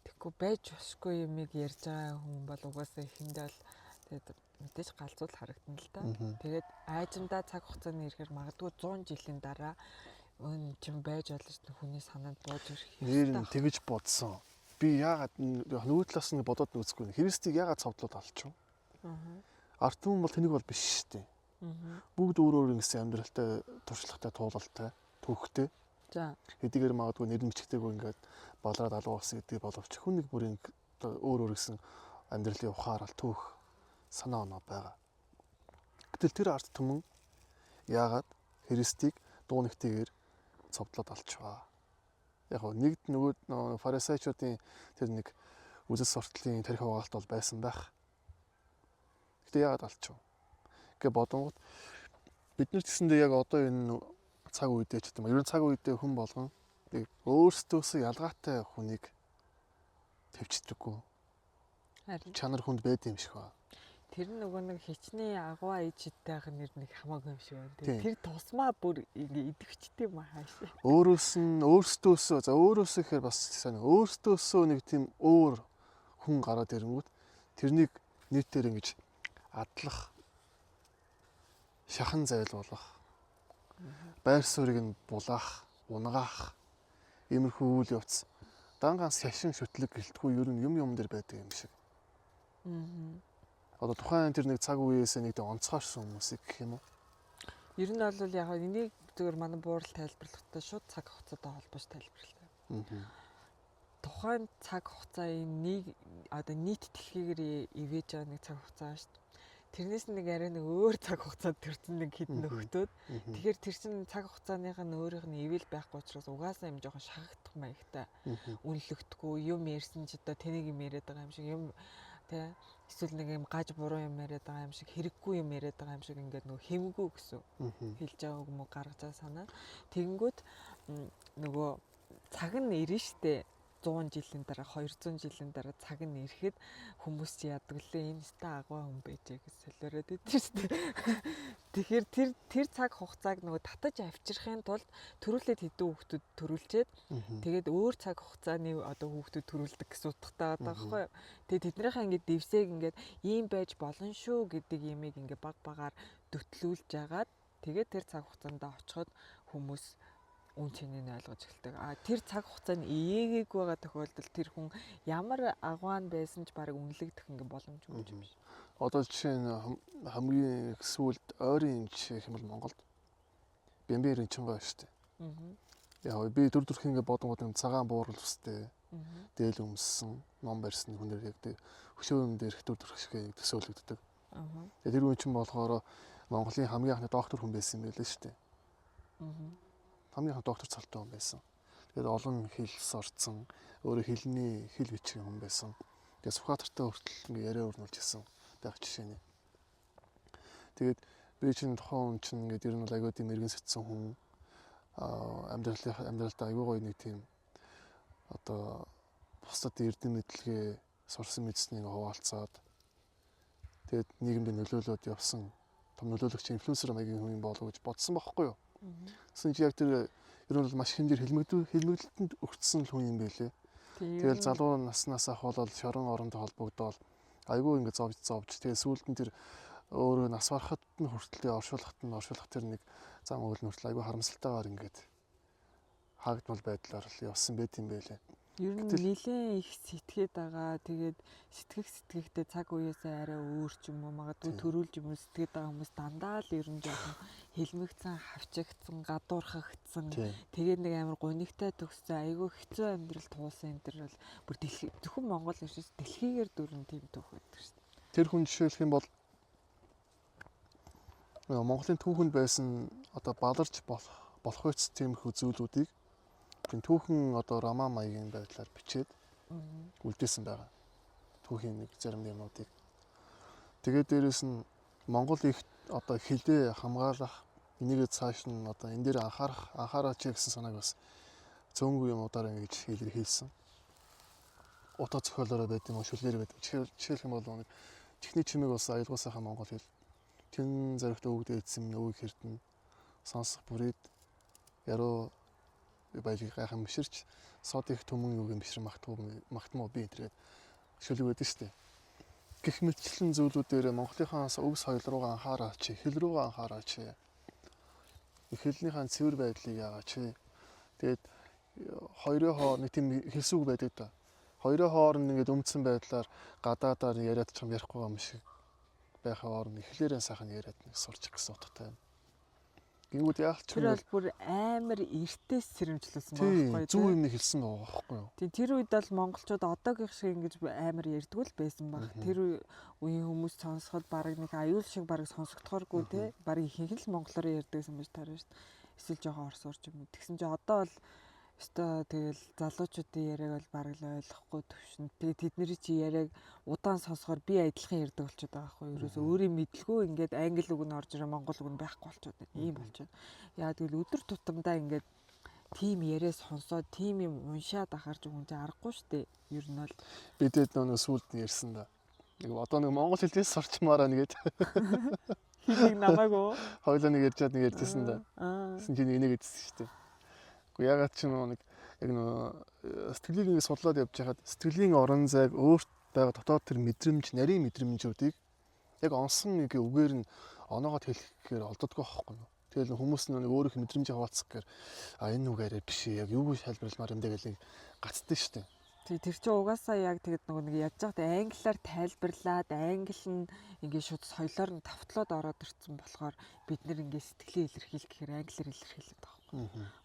Тэгэхгүй байж болохгүй юмыг ярьж байгаа хүн бол угаасаа ихэндээ л тэгээд мэдээж галзуул харагдана л да. Тэгээд айжиндаа цаг хугацааны ирэхээр магадгүй 100 жилийн дараа өн чинь байж болж хүний санаанд бууж ирэх юм. Нэр нь тэгж бодсон. Би яагаад нөгөө талаас нь бодоод нүцгүй. Христийг яагаад цовдлоод алчих вэ? Ард түмэн бол тэнэг бол биш шүү дээ. Бүгд өөр өөр ингэсэн амьдралтай, туршлагатай, туулалтай, түүхтэй. За. Хэдийгээр магадгүй нэрмжигтэйгөө ингээд балраад алуу болсон гэдэг боловч хүн нэг бүрийн өөр өөр гэсэн амьдралын ухаарал, түүх, санаа оноо байгаа. Гэтэл тэр ард түмэн яагаад Христийг дуу нэгтэйгээр цовдлоод алчваа. Яг нэгд нөгөө фарисеучуудын тэр нэг үзэл сурталын тарих угаалт бол байсан байх. Гэтэ яагаад алчв? Гэ бодонгууд бид нар гэсэндээ яг одоо энэ цаг үедээ ч гэдэм. Ер нь цаг үедээ хүн болгон өөрсдөөсөө ялгаатай хүнийг төвчдөггүй. Чанар хүнд байд юм шиг ба. Тэр нөгөө нэг хичнээн агуу ээжтэйх нэр нэг хамаагүй юм шиг байна. Тэр тусмаа бүр идэвчтэй юм хаашаа. Өөрсдөөсөө гэхээр бас сайн өөрсдөөсөө нэг тийм өөр хүн гараад ирэнгүүт тэрнийг нийтээр ингэж адлах, шахан зайлуулах, байр суурийг нь булаах, унгаах, иймэрхүү үйл явц данганс шашин шүтлэг гэлтгүй ер нь юм дээр байдаг юм шиг. Одоо тухайн тэр нэг цаг үеэс нэг онцгойрсон хүмүүсийг гэх юм уу? Ер нь бол яг энийг зөвөр манай буурал тайлбарлахдаа шууд цаг хугацаатай холбооч тайлбарлалаа. Тухайн цаг хугацааны одоо нийт дэлхийгээр ивэж байгаа нэг цаг хугацаа шүү дээ. Тэрнээс нэг арай нэг өөр цаг хугацаанд төрсэн нэг хэд нөхдөд. Тэгэхээр тэр чин цаг хугацааных нь өөрийнх нь ивэл байхгүй учраас угаасаа юм жоохон шахагдах маягтай. Үнэлэгдэхгүй юм ярьсан ч одоо тэнийг юм яриад байгаа юм шиг юм тэ эсвэл нэг юм гаж буруу юм яриад байгаа юм шиг хэрэггүй юм яриад байгаа юм шиг ингээд нөгөө хэмгүү гэсэн хэлж байгааг юм уу гаргаж байгаа санаа. Тэгэнгүүт нөгөө цаг нь ирнэ штэ. 100 жилийн дараа 200 жилийн дараа цаг нь ирэхэд хүмүүс чи яадаг лээ энэ ста агуу хүн байжээ гэж солиороод идэв шүү дээ. Тэгэхээр тэр цаг хугацааг нөгөө татаж авчрахын тулд төрүүлээд хэдэн хүүхдүүд төрүүлчихэд тэгээд өөр цаг хугацааны одоо хүүхдүүд төрүүлдэг гэсэн утгатай байгаа байхгүй юу. Тэгээд тэднийхээ ингээд дэвсэг ингээд ийм байж болно шүү гэдэг ямиг ингээд баг багаар дөтлүүлж агаад тэгээд тэр цаг хугацаанд очиход хүмүүс үн цэнийг ойлгож эхэлдэг. Тэр цаг хугацаанд ээгийг байгаа тохиолдолд тэр хүн ямар агуун байсан ч барыг үнэлэгдэх ингээ боломжгүй юм биш. Одоо жишээ нь хамгийн их сүүлд ойрын жишээ гэх юм бол Монголд Бямбэр Энчингой шүү дээ. Яг би дүр төрх ингэ бодонгууд юм цагаан буурал үстэй. Дээл өмссөн, ном барьсан хүнээр яг хөшөөрөн дээрх дүр төрх шиг төсөөлөгддөг. Тэгээд тэр хүн чинь болохоор Монголын хамгийн анхны доктор хүн байсан юм байлээ шүү дээ. Хамгийн анхны доктор цалтай хүн байсан. Тэгээд олон хэл сурцсан, өөрөө хэлний хэл бичгийн хүн байсан. Тэгээд Сүхбаатартай хүртэл ингэ яриа өрнүүлж ирсэн байх жишээ нь. Тэгээд би чинь тухайн хүн чинь ингээд ер нь аягүй тийм эргэн сэтсэн хүн. Амьдралдаа аягүй гоё нэг тийм одоо бусдад эрдэм мэдлэгээ сурсан мэдснийг хуваалцаад тэгээд нийгэмд нөлөөлөд явсан том нөлөөлөгч инфлюенсер маягийн хүн болов гэж бодсон байхгүй юу. Гэсэн чи яг тэр ер нь бол маш хэмжээр хэлмэгдэлтэнд өртсөн хүн юм байлээ. Тэгэл залуу наснаас ахвал шорон орондоо холбогдоод аягүй ингээд зовж тэгээд сүүлд нь тэр өөрөө нас барахад нь хүртэл оршуулгах тэр нэг зам үйл нь хүртэл аягүй харамсалтайгаар ингээд хаагдмал байдлаар л явсан байт юм байлээ. Ер нь нэлээд их сэтгэхэд байгаа. Тэгээд сэтгэхдээ цаг үеэсээ арай өөр ч юм уу магадгүй төрүүлж юм сэтгэгээд байгаа хүмүүс дандаа л ер нь жоохон хэлмэгцэн, хавчигдсан, гадуурхагдсан. Тэгээд нэг амар гунигтай төгссөн, айгүй хэцүү амьдрал туулсан энэ төр бол бүр зөвхөн Монгол биш дэлхийгээр дөрөв тийм төгс байдаг шүү дээ. Тэр хүн жишээлх юм бол Монголын түүхэнд байсан одоо баларч болох үс тиймэрхүү зүйлүүдийг тийм түүхэн одоо роман маягийн байдлаар бичээд үлдээсэн байгаа. Түүхийн нэг зарим юмнуудыг. Тэгээд дээрэс нь Монгол их одоо хэлдээ хамгаалах энийгээ цааш нь одоо энэ дээр анхаараач гэсэн санааг бас цөөнгүй юмудаар ингэж илэрхийлсэн. Утга зохиолороо байд юм уу, шүлгээр байд. Жишээлх юм бол нэг техник чимээг бас аялгау сайхан монгол хэл. Тэн зэрэгт өвгд эдсэн өвөг хэрдэн сонсох бүрээд яруу баялаг гайхан биширч сод их төмөн юуг юм бишэр магтмуу би энэ шүлэг байдаг шүү дээ. Гэх мэтчлэн зүйлүүдээр Монголынхаа өг соёл руугаа анхаараач, хэл рүүгээ анхаараач. Хэлнийхээ цэвэр байдлыг яагач. Тэгээд хоёрын хооронд тийм хэлсүүг байдаг да. Хоёрын хооронд ингээд өмдсөн байдлаар гадаадаар яриад ч юм ярихгүй юм шиг байхаа орно эхлээрээ сайхан яриад нэг сурчих гэсэн утгатай байна. Гингүүд яах ч юм бол бүр амар эртээс сэрэмжлүүлсэн байхгүй юу? Зөв юм хэлсэн байгаа байхгүй юу? Тийм тэр үед бол монголчууд одоогийнх шиг ингэж амар ярьдгүй л байсан баг. Тэр үеийн хүмүүс сонсоход баг нэг аюул шиг баг сонсогдохооргүй те. Баг ихэнх л монголоор ярьдаг юм биш таарна шүү дээ. Эсвэл жоохон орсоор ч юм уу. Тэгсэн чинь одоо бол өстой тэгэл залуучуудын яриаг бол баг л ойлгохгүй төвшин. Тэгээ тэдний чи яриаг удаан сонсохоор би адилхан ярьдаг болчиход байгаа байхгүй юу? Ерөөсөө өөрийн мэдлгүй ингээд англи үг нь орж ирээ монгол үг нь байхгүй болчиход байна. Ийм болчиход. Яа тэгвэл өдөр тутамдаа ингээд тим яриа сонсоод тим юм уншаад ахаар ч хүн чинь аргагүй шүү дээ. Ер нь бол бидэд нөө сүлд ярьсан да. Нэг одоо нэг монгол хэлээс сурчмаараа нэгэд. Хэлийг намаагүй. Хойлоо нэг ярьжаад нэг ярьжсэн да. Гэсэн чинь энийг эдсэн шүү дээ. Ягаад ч нэг яг нөө сэтгэлийг ингэ судлаад явж байхад сэтгэлийн орон зайг өөрт байгаа дотоод тэр мэдрэмж, нарийн мэдрэмжүүдийг яг онсон нэг үгээр нь оноогоод хэлэхээр олддоггүй байхгүй юу? Тэгэл хүмүүс нэг өөрийнх мэдрэмжийг хаваалцах гэхээр энэ үг арай биш яг юу шалбарламаар юм даа гэж гацдээ шүү дээ. Тэр чинь угаасаа яг тэгэд нэг яаж яахад англиар тайлбарлаад англи нь ингээ шууд соёлоор нь тавтлаад ороод ирсэн болохоор бид нэр ингээ сэтгэлээ илэрхийлэх гэхээр англиар илэрхийлээд байгаа.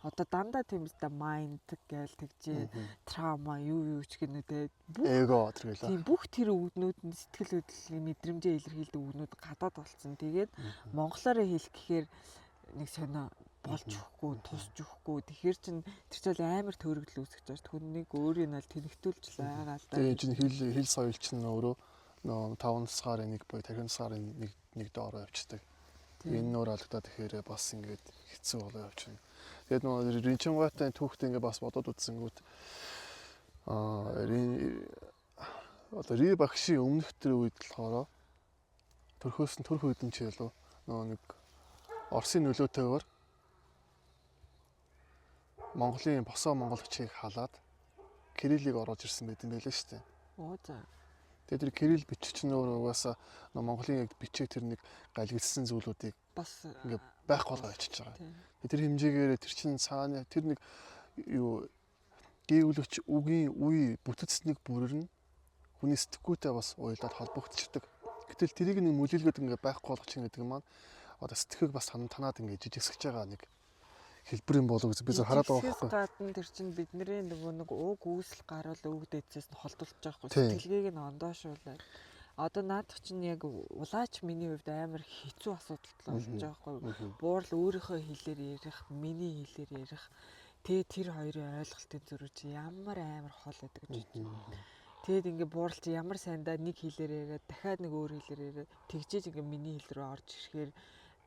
Одоо дандаа тийм үстэй mind гээл тэгжээ траума юу ч гэнүүдээ эго тэргээл. Тийм бүх тэр үгнүүд нь сэтгэл хөдлөлийн мэдрэмжээ илэрхийлдэг үгнүүд гадаад болцсон. Тэгээд монголоор хэлэх гэхээр нэг сонио болж өгөхгүй, тусч өгөхгүй. Тэгэхээр чин тэр чинь амар төөрөгдөл үүсгэж байгаа. Хүннийг өөрийг нь аль тэнхтүүлж байгаа л да. Тэгээ чин хэл соёл чинь өөрөө нөө 5 сарын 1 буюу 50 сарын 1 доороо явчихдаг. Энэ нөр алдагдаад тэгэхээр бас ингээд хэцүү болоо явчихна. Тэгээд нөө Ринчингойтай түүхтэй ингээд бас бодоод үзсэнгүүт одоо Ри багшийн өмнөх тэр үед болохоор төрхөөс нь төрх үдэмчээ лөө нөө нэг Оросын нөлөөтэйгээр Монголын босоо монголчийг халаад кириллийг оруулж ирсэн байт юм байлээ шүү дээ. Оо за. Тэгээд тэр кирилл бичиж нөр угаасаа Монголын яг бичиг тэр нэг галгилсан зүйлүүдийг бас ингээ байхгүй болгоо ячиж байгаа. Тэр хэмжээгээр тэр чин цаана тэр нэг юу гээгүүлэгч үгийн үе бүтцнийг бүрэр нь хүний сэтгүүтэй бас уялдаад холбогдчихдаг. Гэтэл тэрийг нэг мүлээлгээд ингээ байхгүй болгочих гэдэг маань одоо сэтгэхийг бас танаад ингээ жижигсэж байгаа нэг хэлбэр юм болов уу гэж би зөв хараад байгаа байхгүй. Гадна тэр чинь бидний нөгөө нэг уг үүсэл гарвал өвөг дээдсээс нь холдуулж байгаа Тийм. байхгүй. Сэтгэлгээг нь ондоошуулаад. Одоо наадах чинь яг улаач миний хувьд амар хэцүү асуудал болж байгаа байхгүй. Буурал өөрийнхөө хэлээр ярих, миний хэлээр ярих. Тэгээ тэр хоёрын ойлголтын зөрүү чи ямар амар хол байдаг гэж байна. Тэгэд ингээ буурал чи ямар сайндаа нэг хэлээр яриад дахиад нэг өөр хэлээр яриад тэгжээж ингээ миний хэл рүү орж ирэхээр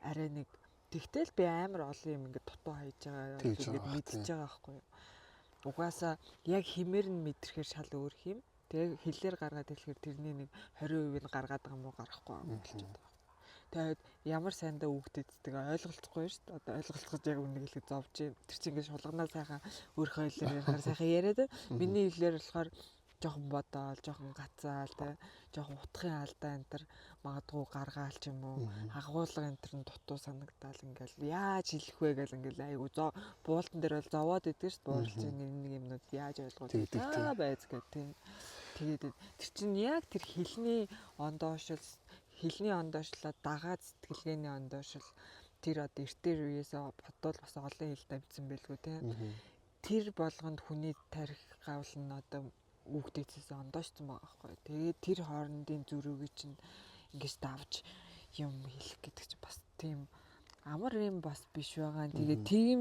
арай нэг тэгтэл би амар олон юм ингээ дутуу хайж байгаа ингээ мэдчихэж байгаа байхгүй юу. Угаасаа яг химээр нь мэдрэхээр шал өөр юм. Тэгээ хэлээр гаргаад хэлэхээр тэрний нэг 20% нь гаргаад байгаа мó гарахгүй юм гэж байна. Тэгээд ямар сайндаа үгдээддэг ойлголцохгүй шүү дээ. Одоо ойлголцож яг үнийг хэлэх зовж юм. Тэр чинь ингээ шулганаа сайхан өөрийнхөө хэлээр ярихаар сайхан яриад. Миний хэлээр болохоор жоохон бодоол, жоохон гацаал, жоохон утгын алдаа энэ төр магадгүй гаргаал ч юм уу. Хагуулга энэ төр нь дутуу санагдаал ингээл яаж хэлэх вэ гэл ингээл айгу буултан дээр бол зовоод идэг шүү дээ. Буурлын нэг юмнууд яаж ойлгох байц гэдэг. Тэгээд тэр чинь яг тэр хэлний ондоошлоо дагаад сэтгэлгээний ондоошл тэр одоо эртээр үеэсээ бодвол бас олон хэл дамжсан байлгүй тийм. Тэр болгонд хүний тарих гавл нь одоо үгдээсээс ондоошсон байгаа байхгүй. Тэгээд тэр хоорондын зөрүүг чинь ингэж давж юм хэлэх гэдэг чинь бас тийм амар юм бас биш байгаа. Тэгээд тийм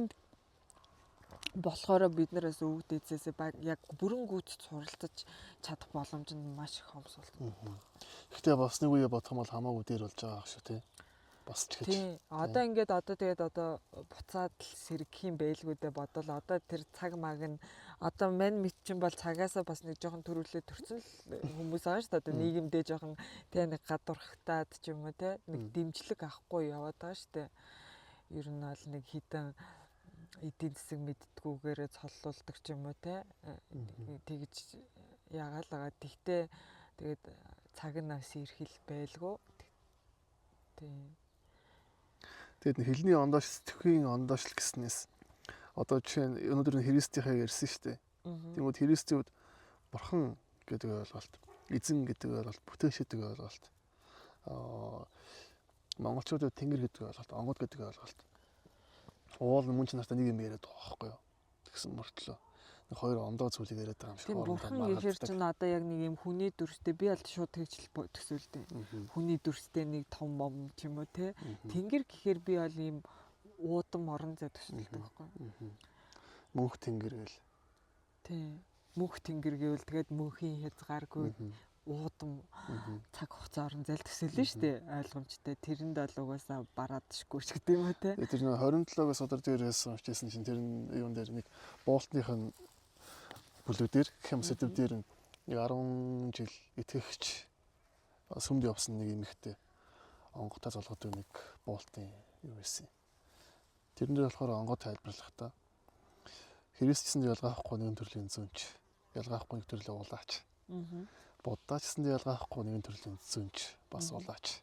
болохоор бид нараас үгдээсээс яг бүрэн гүйцэд суралцаж чадах боломж нь маш их хомсолтой. Гэхдээ бас нэг үе бодох юм бол хамаагүй дээр болж байгаа шүү тий. Бас ч гэж. Тийм. Одоо ингээд одоо буцаад сэргэх юм байлгүйдээ бодвол одоо тэр цаг маг нь одоо мань мэд чинь бол цагаасаа бас нэг жоохон төрүүлээ төрсөн л хүмүүс байгаа шүү дээ. Одоо нийгэмдээ жоохон тий нэг гадуурхтаад ч юм уу тий нэг дэмжлэг авахгүй яваад байгаа шүү дээ. Ер нь бол нэг хитэн эдийн засаг мэддгүүгээрээ цоллуулдаг ч юм уу тий тэгж ягаал байгаа. Тэгтээ тэгээд цаг нь бас ирхэл байлгүй. Тийм. Тэгээд хэлний ондоош сэтгэхийн ондоошлол гэснээс одоо жишээ нь өнөөдөр Христийнхээ ярьсан шүү дээ. Тэгмүүд Христийн үед бурхан гэдэг ойлголт, эзэн гэдэг ойлголт, бүтээш гэдэг ойлголт, монголчуудад тэнгэр гэдэг ойлголт, онгод гэдэг ойлголт. Уул мөн ч нартай нэг юм яриад байгаа байхгүй юу. Тэгсэн мөртлөө нэг хоёр ондоо зүйлийг яриад байгаа юм шиг. Тийм бурхан гэхэр чинь одоо яг нэг юм хүний дүрстэй би аль шууд тэгжл төсөөлдөө. Хүний дүрстэй нэг том мом ч юм уу те. Тэнгэр гэхээр би бол ийм уудам орон зай төсөөлдөг байхгүй. Мөнх тэнгэр гэл. Тийм. Мөнх тэнгэр гэвэл тэгээд мөнхийн хязгааргүй уудам цаг хугацаа орон зай төсөөлнө шүү дээ. Ойлгомжтой. Тэрэнд бол угаасаа бараад шгүүч гэдэг юм уу те. Тэр нэг 27-оос өдөр дээрээс уншижсэн чинь тэр юун дээр нэг буултных нь бүлүүдээр гэх юм сэдв дээр нэг 10 жил итгэгч сүмд явсан нэг эмэгтэй онготой золгодог нэг буултын юу байсан. Тэрэн дээр болохоор онгоо тайлбарлахдаа Христ гэсэнд ялгаахгүй нэгэн төрлийн зөнч, ялгаахгүй нэг төрлийн улаач. Буддаа гэсэнд ялгаахгүй нэгэн төрлийн зөнч, бас улаач.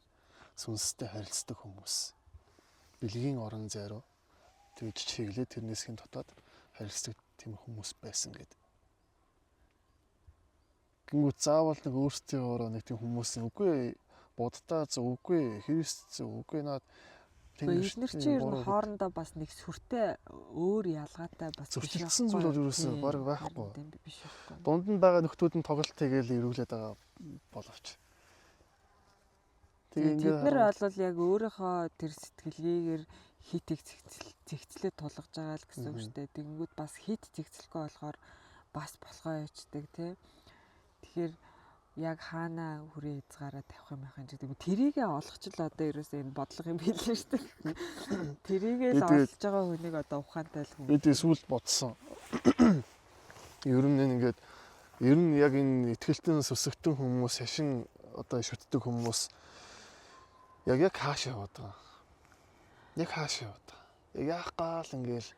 Сүнстэй харилцдаг хүмүүс. Бэлгийн орон зай руу тэгж чиглээ тэрнээсхийн дотоод харилцдаг тийм хүмүүс байсан гэдэг. Гингүүт заавал нэг өөрсдийнхөө нэг тийм хүмүүсийн үгүй Буддаа зөв үгүй Христ зөв үгүй наад Эднэр чинь ер нь хоорондоо бас нэг сүртэй өөр ялгаатай бас зөрчилдсөн зүйл бол ерөөсөө баг байхгүй. Дунд нь байгаа нөхдүүд нь тоглолт хийгээл эргүүлээд байгаа боловч. Тэгээд бид нар бол яг өөрийнхөө тэр сэтгэлгээгээр хит их зэгцлээ тулгаж байгаа л гэсэн үг шүү дээ. Тэгэнгүүт бас хит зэгцлэхгүй болохоор бас болохоо ячдаг тий. Тэгэхээр яг хаана хүрээ хязгаараа тавих юм байхын гэдэг. Тэрийгээ олохч л одоо ерөөсөө энэ бодлого юм билээ шүү дээ. Тэрийгээ л олж байгаа хүнийг одоо ухаантай л хүн. Бид сүүлд бодсон. Ер нь ингээд ер нь яг энэ итгэлтэн сүсгтэн хүмүүс шашин одоо шүтдэг хүмүүс яг хааш яваад байгаа. Яг хааш яваад байгаа. Яг яах гал ингээл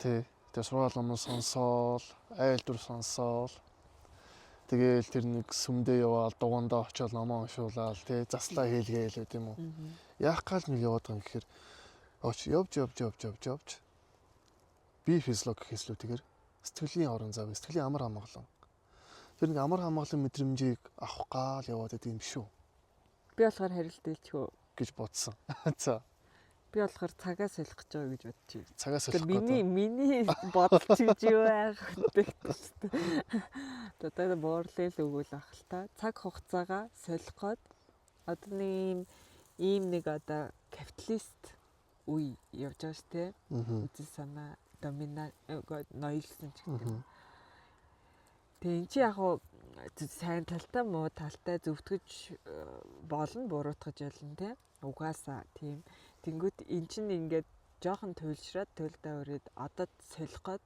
тий тэр сургаал ном сонсоол, айл дүр сонсоол. Тэгээл тэр нэг сүмдээ яваал дугандаа очиод номоо уншуулаад тий заслаа хийлгээл үү тийм үү. Яах гал нэг яваад байгаа юм гэхээр явж би физиолог хийслүү тэгэхээр сэтгэлийн орон зай, сэтгэлийн амар хамгаалал. Тэр нэг амар хамгаалал мэдрэмжийг авах гал яваад идэв юм шүү. Би болохоор харилцуулчихөө гэж бодсон. За. Би болохоор цагаа солих гэж байгаа гэж бодчих. Цагаа солих гэдэг. Миний бодол гэж юу байх вэ шүү дээ. Одоо буурлал өгвөл ах л та. Цаг хугацаагаа солих гээд одоо ийм нэг одоо капиталист үе явж байгаа шүү дээ. Үзэл санаа ноёлсон ч гэдэг. Тэгээ эн чи яг сайн талтай муу талтай зөвтгөж болно, буруутгаж болно те. Угаасаа тийм. Тэнгүүд эн чинь ингээд жоохон туйлшраад туйлдаа өрөөд одоо солих гээд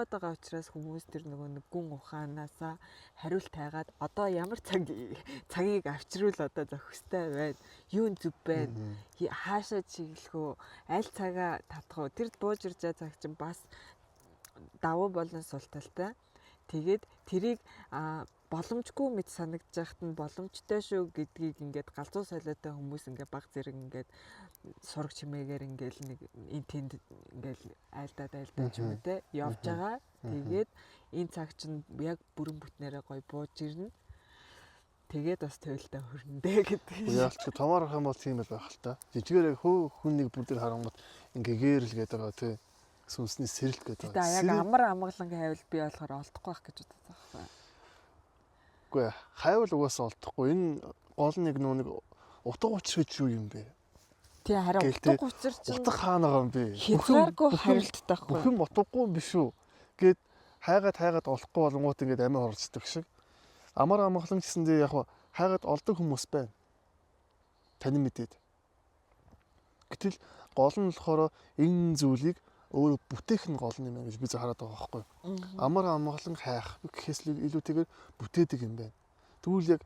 байгаа учраас хүмүүс тэр нөгөө гүн ухаанаасаа хариулт хайгаад одоо ямар цагийг авчруул одоо зохистой байна. Юу зүв байна. Хаашаа чиглэх үү? Аль цагаа татах уу? Тэр бууж ирж байгаа цаг чинь бас давуу болон сул талтай. Тэгээд тэрийг боломжгүй мэт санагдж байхад нь боломжтой шүү гэдгийг ингээд галзуу солиотой хүмүүс ингээд баг зэрэг ингээд сураг чимээгээр ингээд нэг энэ тэнд ингээд айлдаад ч юм уу те явж байгаа. Тэгээд энэ цаг чинь яг бүрэн бүтнээрээ гоё бууж ирнэ. Тэгээд бас туйлтаа хөрөндөө гэдэг. Яалч томоор ах юм бол тийм л байх л та. Жижигээрээ хүн нэг бүр дээр харангууд ингээ гээрл гээд байгаа тий. Сүнсний сэрэлт гэдэг. Тэгээ яг амар амгалан хайвал би болохоор олдохгүй байх гэж бодож байгаа байхгүй. Үгүй хайвал угаасаа олдохгүй. Энэ гол нэг утга учир гэж юу юм бэ? Тий харин утга учир чинь утга хаана байгаа юм бэ? Хязгааргүй харилцдаг байхгүй. Бүхэн утгагүй юм биш үү? Гэт хайгаад олохгүй болонгууд ингээд амиа орцдог шиг. Амар амгалан гэсэндээ яг хайгаад олдог хүмүүс байна. Танин мэдээд. Гэтэл гол нь болохоор энэ зүйлийг өөрөө бүтээх нь гол юм байна гэж би хараад байгаа байхгүй. Амар амгалан хайх гэхээс илүүтэйгээр бүтээдэг юм байна. Тэгвэл яг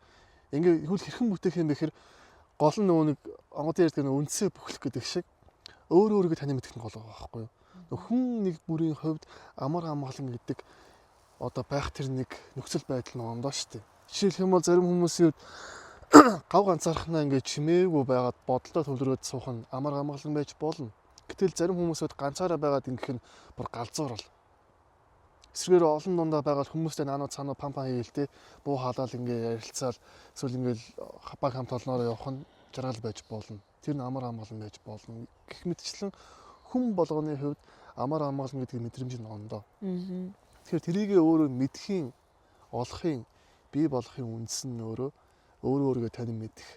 ингээ хэрхэн бүтээх юм бэ гэхээр гол нь нэг онгодын ярьдаг үндсээ бүхлэх гэдэг шиг өөрөө таны мэдэх нь гол байгаа байхгүй. Хүн нэг бүрийн хувьд амар амгалан гэдэг одоо байх тэр нэг нөхцөл байдал нь ондоо шүү дээ. Жишээлх юм бол зарим хүмүүсийн гав ганцаархнаа ингээ чимээгүй байгаад бодолтой төвлөрөөд суух нь амар амгалан байж болно. Гэтэл зарим хүмүүсүүд ганцаараа байгаад ингэх нь бүр галзуурал. Эсвэргээр олон дундаа байгаад хүмүүстэй наануу цаануу пампа хийлтэй буу халаал ингээ ярилцаал эсвэл ингээл баг хамт олноороо явах нь жаргал байж болно. Тэр нь амар амгалан байж болно. Гэх мэтчлэн хүн болгоны хувьд амар амгалан гэдэг мэдрэмж нь ондоо. Тэгэхээр тэрийгээ өөрөө мэдхийн, олохын, бий болохын үндэс нь өөрийгөө танин мэдэх.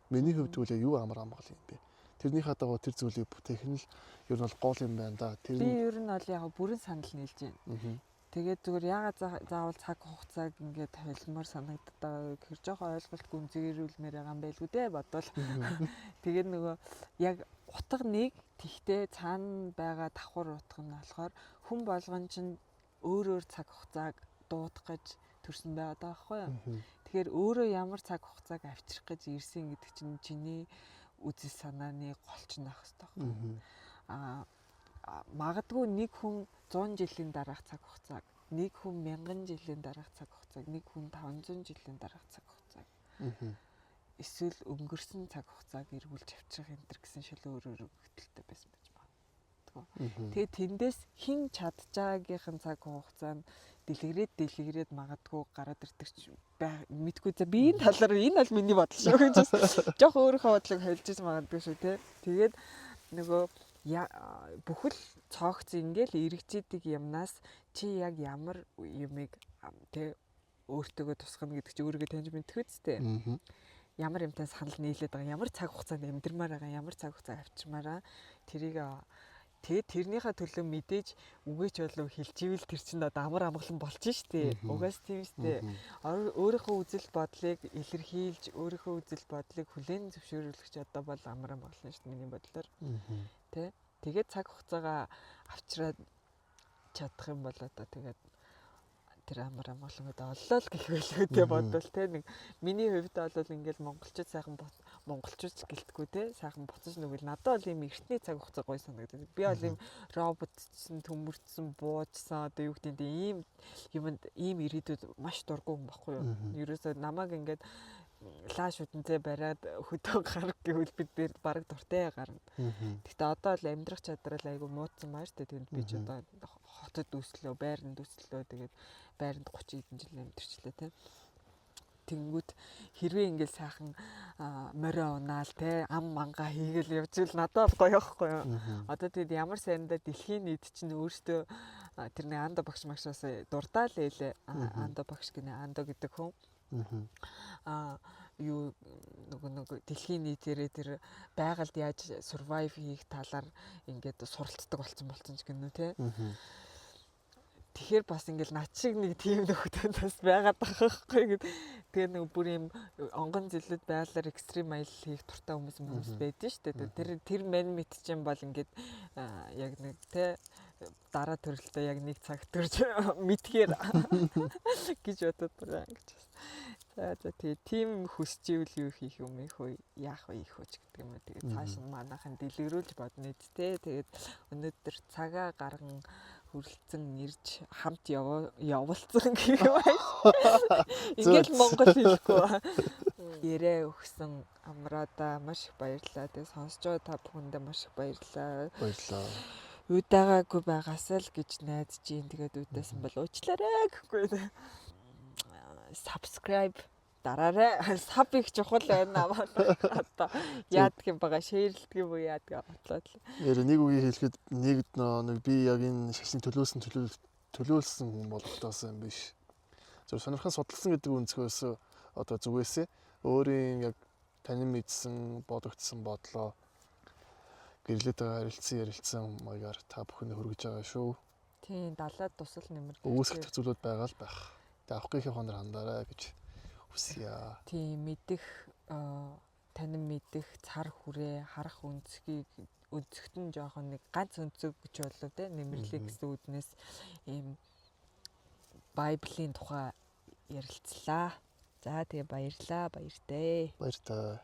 Миний хувьд үгүй юу амар амгалан юм бэ? Тэрнийхээ дагуу тэр зүйлийг бүтээх нь л ер нь бол гол юм байна да. Би ер нь бол яг бүрэн санал нийлж байна. Тэгээд зүгээр ягаад заавал цаг хугацааг ингээд холимоор санагдаад байгаа гэхээр жоохон ойлголтгүй зэгэрүүлмээр байгаа юм байлгүй дээ бодвол. Тэгээд нөгөө яг утга нэг тэгтээ цаана байгаа давхар утга нь болохоор хүн болгон чинь өөр цаг хугацааг дуудах гэж төрсөн байгаа байхгүй юу. Тэгэхээр өөрөө ямар цаг хугацааг авчрах гэж ирсэн гэдэг чинь чиний үзэл санааны голч нь ах хэвээр байна. Магадгүй нэг хүн 100 жилийн дараах цаг хугацааг, нэг хүн 1000 жилийн дараах цаг хугацааг, нэг хүн 500 жилийн дараах цаг хугацааг. Эсвэл өнгөрсөн цаг хугацааг эргүүлж авчрах энэ төр гэсэн шил өөр хөтөлтэй байсан байж магадгүй. Тэгээд тэндээс хин чадж байгаагийнхэн цаг хугацаанд дэлгэрээд магадгүй гараад ирдэг мэдгүй за би энэ талаар энэ бол миний бодол шүү гэж жоох өөрийнхөө бодлыг холж ирсэн магадгүй шүү те. Тэгээд нөгөө бүхэл цоогц ингээл эргэжидэг юмнаас чи яг ямар юмыг те өөртөөгөө тусгана гэдэг чи өөрийгөө таньж мэдэх үстэй. Ямар юмтай санал нийлээд байгаа, ямар цаг хугацаанд амьдрмаар байгаа, ямар цаг хугацаа авчирмаараа тэрийг тэгээд тэрнийхээ төлөө мэдээж үгээч болов хэлчихвэл тэр чинь одоо амар амгалан болж штэ. Угаас тийм штэ. Өөрийнхөө үзэл бодлыг илэрхийлж, өөрийнхөө үзэл бодлыг хүлээн зөвшөөрүүлэх одоо бол амар амгалан штэ миний бодлоор. Тэ. Тэгээд цаг хугацаагаа авчираад чадах юм бол одоо тэгээд тэр амар амгалан одоо оллоо л гэх байлгүй бодвол те нэг миний хувьд бол ингээл монголчууд сайхан монголчууд гэлтгүй те сайхан буцаж нүгэл надад бол ийм эртний цаг хугацаа гоё санагдав. Би бол ийм роботчсан төмөрцсөн буужсан одоо юу гэдэг ийм юмд ийм ирээдүйд маш дургүй юм баггүй юу. Ерөөсөө намайг ингээд лааш үдэнцээ бариад хөдөө гарах гэвэл бид дээр бараг дуртай гарна. Гэхдээ одоо л амьдрах чадвар айгүй муудсан маа штэ тэнд би ч одоо хотод өслөө, байранд өслөө тэгээд байранд 30 хэдэн жил амьдэрчлээ те. Тэнгүүд хэрвээ ингээл сайхан морио унаал те ам манга хийгээл явж ил надад гоё байхгүй юу. Одоо тэгэд ямар сайранда дэлхийн нийт чинь өөртөө тэрний андо багш магшаас дурдаал лээ. Андо багш гинэ андо гэдэг хүн. Юу нөгөө дэлхийн нийтээрээ тэр байгальд яаж survive хийх талаар ингээд суралцдаг болсон ч гэнэ үү те. Тэгэхээр бас ингээл над шиг нэг тийм нөхдөд бас байгаад байгаа байхгүй гэд. Тэгээ нэг бүр юм онгон зэлүүд байгалаар экстрим аялал хийх туртай хүмүүс байдаг шүү дээ. Тэр мен мэд чинь бол ингээд яг нэг те дараа төрөлтөө яг нэг цаг төрж мэдхээр гэж бодод байгаа гэж. За тэгээ тийм хүсчихвэл юу хийх юм их үү яах вэ их үуч гэдэг юм. Тэгээд цааш нь манайхан дэлгэрүүлж бодно те. Тэгээд өнөөдөр цагаа гарган хүрлцэн ирж хамт явуулсан гэх юм ааш. Ингээл монгол хэлэхгүй. Ярээ өгсөн амраада маш их баярлалаа. Тэгээ сонсож байгаа та бүхэндээ маш их баярлалаа. Баярлалаа. Удаагаагүй байгаасаа л гэж найдаж юм. Тэгээд удаасан бол уучлаарай гэхгүй. Subscribe дараарай. Саб их чухал байна одоо яадаг юм байгаа шеэрлдэг юм уу яадаг бодлоо. Нэр нэг үгийг хэлэхэд нэг би яг энэ шашныг төлөөлсөн хүн болохдоос юм биш. Зөв сонирхон судалсан гэдэг үнцгөөс одоо зүгээсээ өөрийн яг танин мэдсэн бодогдсон бодлоо гэрлээтэй ярилцсан маягаар та бүхэнд хүргэж байгаа шүү. Тийм далаад тусал нэмэр Үүсгэх зүйлүүд байгаа л байх. Тэ авахгүйхийн хонор хандаарай гэж хүсье. Тийм мэдэх танин мэдэх цар хүрээ харах өнцгт нь жоохон нэг ганц өнцөг гэж болоо те нэмэрлэг гэсэн үднээс ийм Байблийн тухай ярилцлаа. За тэгээ баярлаа баяртай. Баяртай.